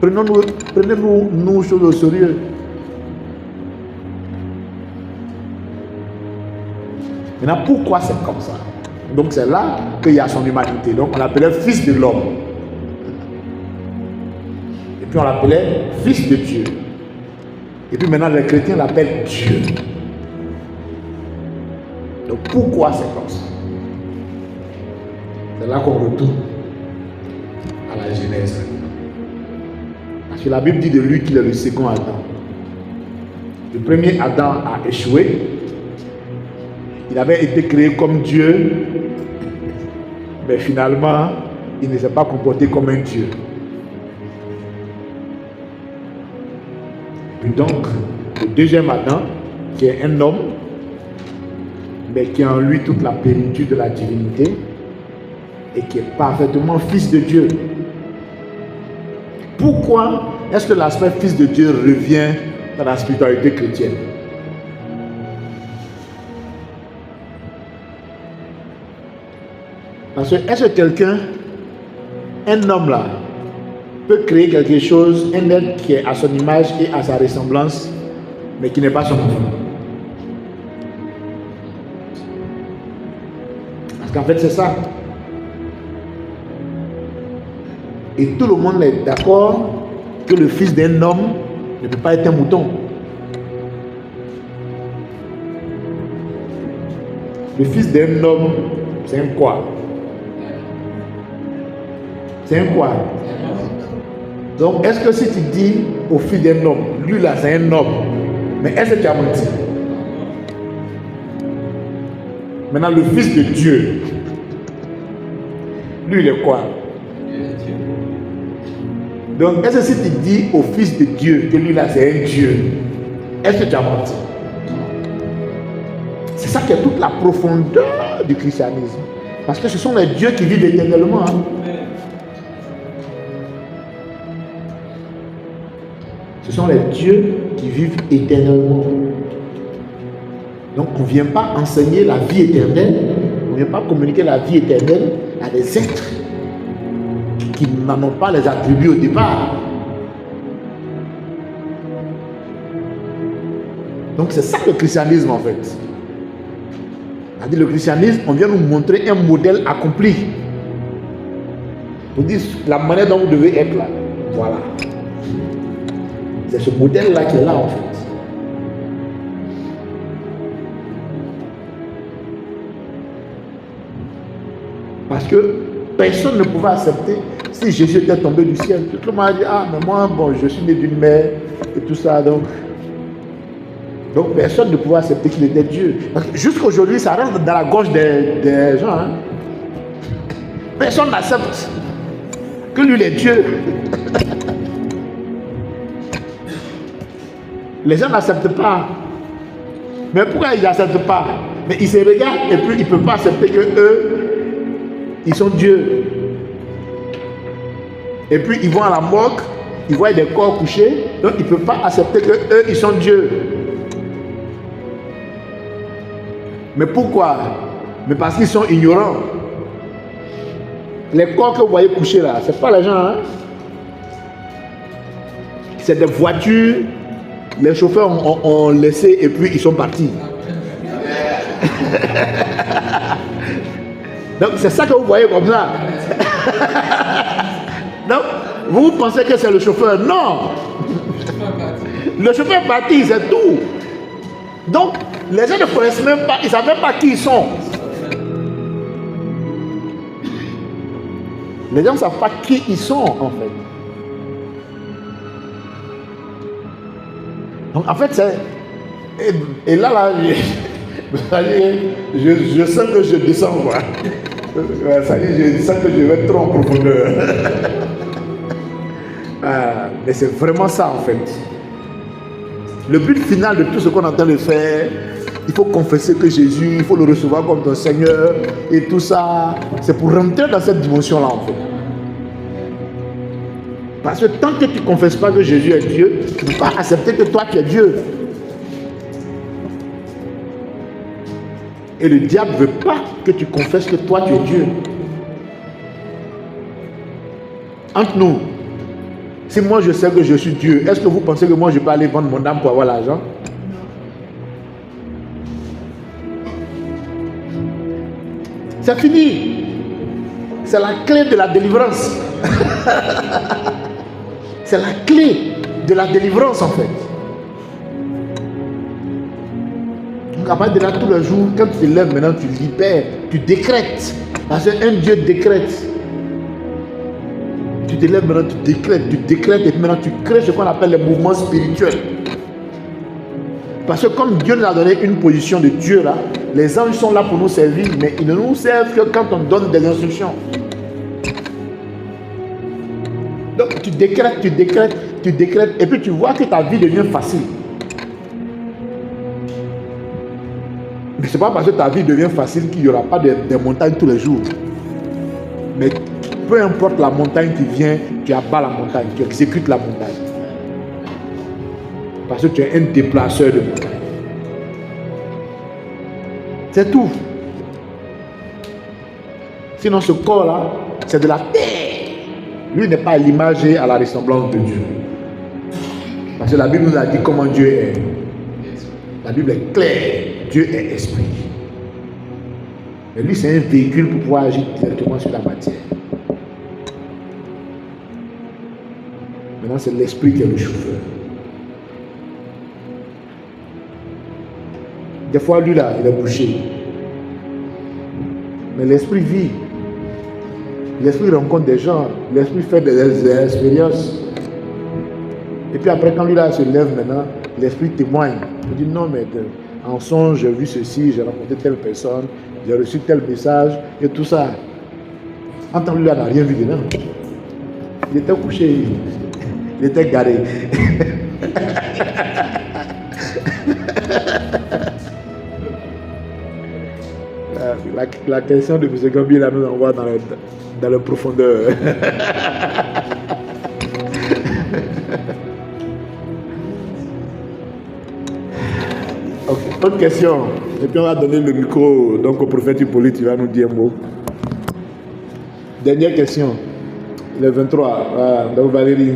Prenez-nous choses au sérieux. Maintenant, pourquoi c'est comme ça? Donc c'est là qu'il y a son humanité. Donc on l'appelait fils de l'homme. Et puis on l'appelait fils de Dieu. Et puis maintenant les chrétiens l'appellent Dieu. Donc pourquoi c'est comme ça? C'est là qu'on retourne à la Genèse. Parce que la Bible dit de lui qu'il est le second Adam. Le premier Adam a échoué. Il avait été créé comme Dieu, mais finalement, il ne s'est pas comporté comme un Dieu. Et donc, le deuxième Adam, qui est un homme, mais qui a en lui toute la plénitude de la divinité, et qui est parfaitement fils de Dieu. Pourquoi est-ce que l'aspect fils de Dieu revient dans la spiritualité chrétienne? Parce que est-ce que quelqu'un, un homme là, peut créer quelque chose, un être qui est à son image et à sa ressemblance, mais qui n'est pas son enfant? Parce qu'en fait c'est ça. Et tout le monde est d'accord que le fils d'un homme ne peut pas être un mouton. Le fils d'un homme, c'est un quoi? C'est un quoi? Donc, est-ce que si tu dis au fils d'un homme, lui là c'est un homme, mais est-ce que tu as menti? Maintenant, le fils de Dieu, lui il est quoi? Donc, est-ce que si tu dis au fils de Dieu que lui là c'est un Dieu, est-ce que tu as menti? C'est ça qui est toute la profondeur du christianisme. Parce que ce sont les dieux qui vivent éternellement. Hein. Ce sont les dieux qui vivent éternellement. Donc on ne vient pas enseigner la vie éternelle, on ne vient pas communiquer la vie éternelle à des êtres qui n'en ont pas les attributs au départ. Donc c'est ça le christianisme en fait. C'est-à-dire le christianisme, on vient nous montrer un modèle accompli. On dit la manière dont vous devez être là. Voilà. C'est ce modèle-là qui est là en fait. Parce que personne ne pouvait accepter si Jésus était tombé du ciel. Tout le monde a dit, ah mais moi, bon, je suis né d'une mère et tout ça. Donc personne ne pouvait accepter qu'il était Dieu. Jusqu'à aujourd'hui, ça rentre dans la gorge des gens. Hein. Personne n'accepte que lui est Dieu. Les gens n'acceptent pas. Mais pourquoi ils n'acceptent pas? Mais ils se regardent et puis ils ne peuvent pas accepter que eux, ils sont Dieu. Et puis ils vont à la morgue, ils voient des corps couchés, donc ils ne peuvent pas accepter que eux, ils sont Dieu. Mais pourquoi? Mais parce qu'ils sont ignorants. Les corps que vous voyez couchés là, ce n'est pas les gens. Hein? C'est des voitures. Les chauffeurs ont laissé et puis ils sont partis. Donc c'est ça que vous voyez comme ça. Donc vous pensez que c'est le chauffeur? Non. Le chauffeur est parti, c'est tout. Donc les gens ne connaissent même pas, ils ne savent même pas qui ils sont. Les gens ne savent pas qui ils sont en fait. Donc en fait c'est... Et là je sens que je descends quoi. Ça y est, je sens que je vais trop en profondeur. Mais c'est vraiment ça en fait. Le but final de tout ce qu'on est en train de faire, il faut confesser que Jésus, il faut le recevoir comme ton Seigneur et tout ça, c'est pour rentrer dans cette dimension-là en fait. Parce que tant que tu ne confesses pas que Jésus est Dieu, tu ne peux pas accepter que toi tu es Dieu. Et le diable ne veut pas que tu confesses que toi tu es Dieu. Entre nous, si moi je sais que je suis Dieu, est-ce que vous pensez que moi je peux aller vendre mon âme pour avoir l'argent? C'est fini. C'est la clé de la délivrance. C'est la clé de la délivrance en fait. Donc à partir de là, tous les jours, quand tu te lèves maintenant, tu libères, tu décrètes. Parce qu'un Dieu décrète. Tu te lèves maintenant, tu décrètes, et puis maintenant tu crées ce qu'on appelle les mouvements spirituels. Parce que comme Dieu nous a donné une position de Dieu là, les anges sont là pour nous servir, mais ils ne nous servent que quand on donne des instructions. Donc tu décrètes, et puis tu vois que ta vie devient facile. Mais ce n'est pas parce que ta vie devient facile qu'il n'y aura pas des montagnes tous les jours. Mais peu importe la montagne qui vient, tu abats la montagne, tu exécutes la montagne. Parce que tu es un déplaceur de montagne. C'est tout. Sinon ce corps-là, c'est de la terre. Lui n'est pas à l'image et à la ressemblance de Dieu. Parce que la Bible nous a dit comment Dieu est. La Bible est claire. Dieu est esprit. Mais lui, c'est un véhicule pour pouvoir agir directement sur la matière. Maintenant, c'est l'esprit qui est le chauffeur. Des fois, lui là, il est bouché. Mais l'esprit vit. L'esprit rencontre des gens. L'esprit fait des expériences. Et puis après, quand lui là se lève maintenant, l'esprit témoigne. Il dit non, mais en songe, j'ai vu ceci, j'ai rencontré telle personne, j'ai reçu tel message et tout ça. En tant que lui là n'a rien vu dedans. Il était couché. Il était garé. La question de M. Gambi là nous envoie dans la profondeur. Ok, autre question. Et puis on va donner le micro donc au prophète Hippolyte, il va nous dire un mot. Dernière question. Le 23, donc Valérie.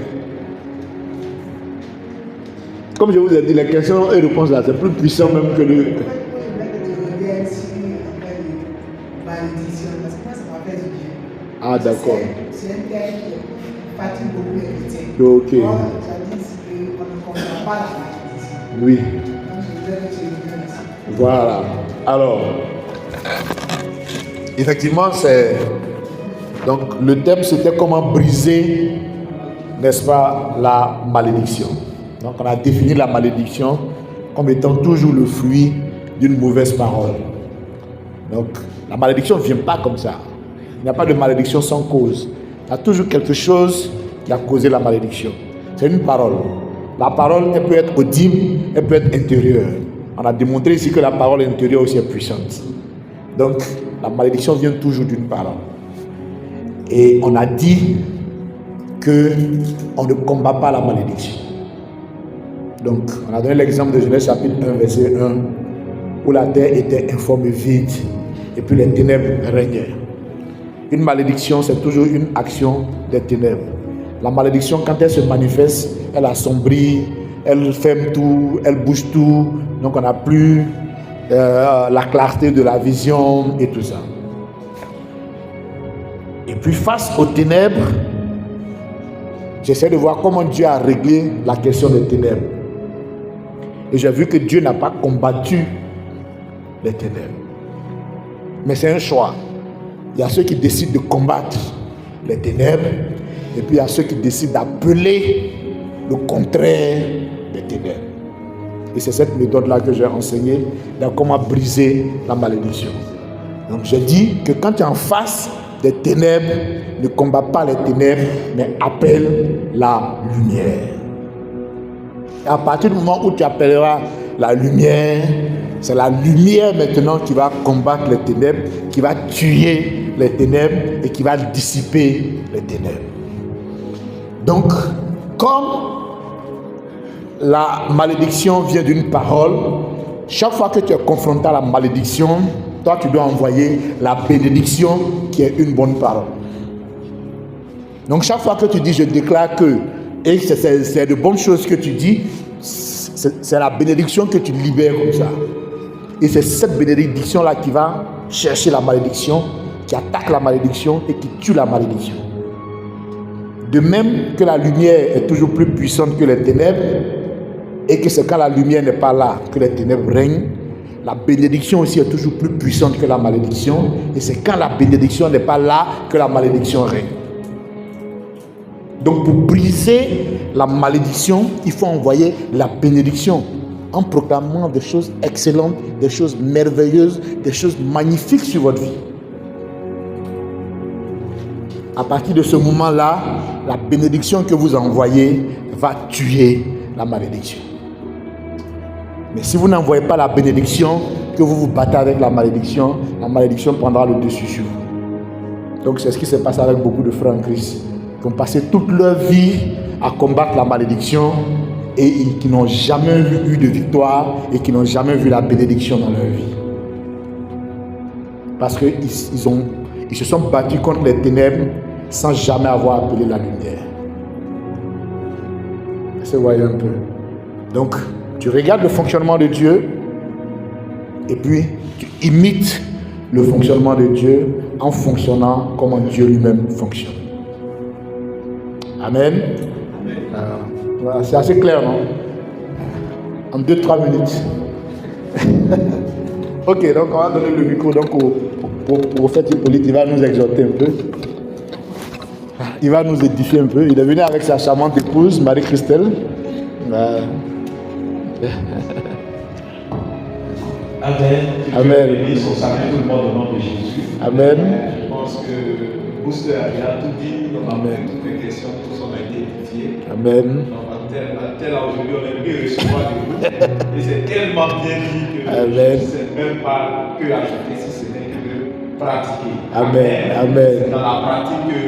Comme je vous ai dit, les questions et réponses là, c'est plus puissant même que le. Ah d'accord. C'est un terme qui fatigue beaucoup les chrétiens. Ok. On ne comprend pas la malédiction. Oui. Donc je voudrais que tu me dises. Voilà. Alors, effectivement, c'est. Donc, le thème c'était comment briser, n'est-ce pas, la malédiction. Donc, on a défini la malédiction comme étant toujours le fruit d'une mauvaise parole. Donc, la malédiction ne vient pas comme ça. Il n'y a pas de malédiction sans cause. Il y a toujours quelque chose qui a causé la malédiction. C'est une parole. La parole, elle peut être audible, elle peut être intérieure. On a démontré ici que la parole intérieure aussi est puissante. Donc, la malédiction vient toujours d'une parole. Et on a dit qu'on ne combat pas la malédiction. Donc, on a donné l'exemple de Genèse chapitre 1, verset 1, où la terre était informe et vide, et puis les ténèbres régnaient. Une malédiction, c'est toujours une action des ténèbres. La malédiction, quand elle se manifeste, elle assombrit, elle ferme tout, elle bouge tout. Donc on n'a plus la clarté de la vision et tout ça. Et puis face aux ténèbres, j'essaie de voir comment Dieu a réglé la question des ténèbres. Et j'ai vu que Dieu n'a pas combattu les ténèbres. Mais c'est un choix. Il y a ceux qui décident de combattre les ténèbres, et puis il y a ceux qui décident d'appeler le contraire des ténèbres. Et c'est cette méthode-là que j'ai enseignée, dans comment briser la malédiction. Donc j'ai dit que quand tu es en face des ténèbres, ne combats pas les ténèbres, mais appelle la lumière. À partir du moment où tu appelleras la lumière, c'est la lumière maintenant qui va combattre les ténèbres, qui va tuer les ténèbres et qui va dissiper les ténèbres. Donc, comme la malédiction vient d'une parole, chaque fois que tu es confronté à la malédiction, toi tu dois envoyer la bénédiction qui est une bonne parole. Donc chaque fois que tu dis je déclare que, et c'est de bonnes choses que tu dis, c'est la bénédiction que tu libères comme ça. Et c'est cette bénédiction là qui va chercher la malédiction, qui attaque la malédiction et qui tue la malédiction. De même que la lumière est toujours plus puissante que les ténèbres, et que c'est quand la lumière n'est pas là que les ténèbres règnent, la bénédiction aussi est toujours plus puissante que la malédiction, et c'est quand la bénédiction n'est pas là que la malédiction règne. Donc pour briser la malédiction, il faut envoyer la bénédiction en proclamant des choses excellentes, des choses merveilleuses, des choses magnifiques sur votre vie. À partir de ce moment-là, la bénédiction que vous envoyez va tuer la malédiction. Mais si vous n'envoyez pas la bénédiction, que vous vous battez avec la malédiction prendra le dessus sur vous. Donc c'est ce qui s'est passé avec beaucoup de frères en Christ, qui ont passé toute leur vie à combattre la malédiction et qui n'ont jamais eu de victoire et qui n'ont jamais vu la bénédiction dans leur vie. Parce qu'ils se sont battus contre les ténèbres sans jamais avoir appelé la lumière. Vous voyez un peu. Donc, tu regardes le fonctionnement de Dieu et puis tu imites le fonctionnement de Dieu en fonctionnant comme Dieu lui-même fonctionne. Amen. Voilà, c'est assez clair, non? En 2-3 minutes. Ok, donc on va donner le micro donc au prophète Hippolyte. Il va nous exhorter un peu. Il va nous édifier un peu. Il est venu avec sa charmante épouse, Marie-Christelle. Amen. Amen. Bénisse au salut tout le monde au nom de Jésus. Amen. Je pense que Booster a bien tout dit. Donc, Amen. toutes les questions, tous ont été édifiées. Amen. Donc, à tel aujourd'hui, on est mieux recevoir de vous. Et c'est tellement bien dit que Amen. je ne sais même pas que ajouter si ce n'est que de pratiquer. Amen. Amen. C'est dans la pratique que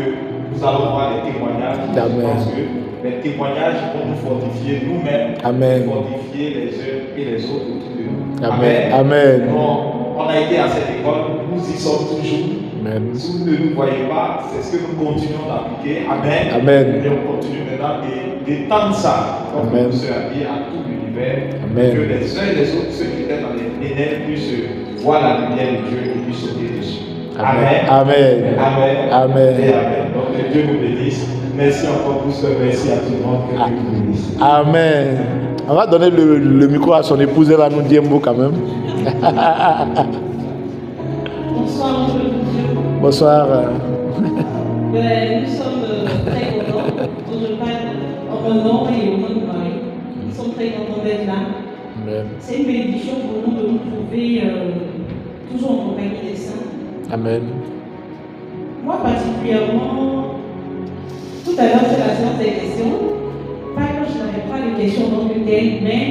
nous allons voir les témoignages. Amen. Je pense que les témoignages vont nous fortifier nous-mêmes. Amen. Fortifier les uns et les autres autour de nous. Amen. Amen. Donc, on a été à cette école, nous y sommes toujours. Amen. Si vous ne nous voyez pas, c'est ce que nous continuons d'appliquer. Amen. Amen. Et on continue maintenant d'étendre ça, comme Amen. nous sommes dit, à tout l'univers. Amen. Que les uns et les autres, ceux qui étaient dans les ténèbres, puissent voir la lumière de Dieu et puissent sauter dessus. Amen. Amen. Amen. Amen. Et amen. Donc que Dieu vous bénisse. Merci encore pour ce merci à tout le monde. Que Dieu vous bénisse. Amen. On va donner le micro à son épouse, elle va nous dire un mot quand même. Bonsoir, monsieur le Dieu. Bonsoir. Nous sommes très contents. Je parle en mon nom et au nom de Marie. Nous sommes très contents d'être là. Amen. C'est une bénédiction pour nous de nous trouver toujours en compagnie des saints. Amen. Moi particulièrement, tout à l'heure c'est la séance des questions. Pas que je n'avais pas de questions dans le thème, mais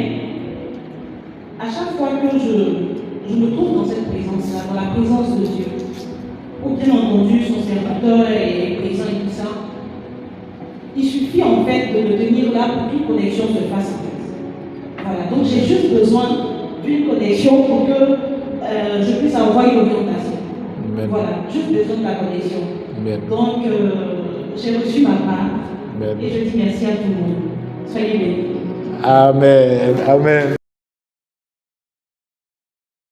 à chaque fois que je me trouve dans cette présence-là, dans la présence de Dieu, où bien entendu son serviteur est présent et tout ça, il suffit en fait de me tenir là pour qu'une connexion se fasse en fait. Voilà, donc j'ai juste besoin d'une connexion pour que je puisse avoir une orientation. Amen. Voilà, juste besoin de la connexion. Amen. Donc j'ai reçu ma part Amen. et je dis merci à tout le monde. Soyez bénis. Amen. Amen.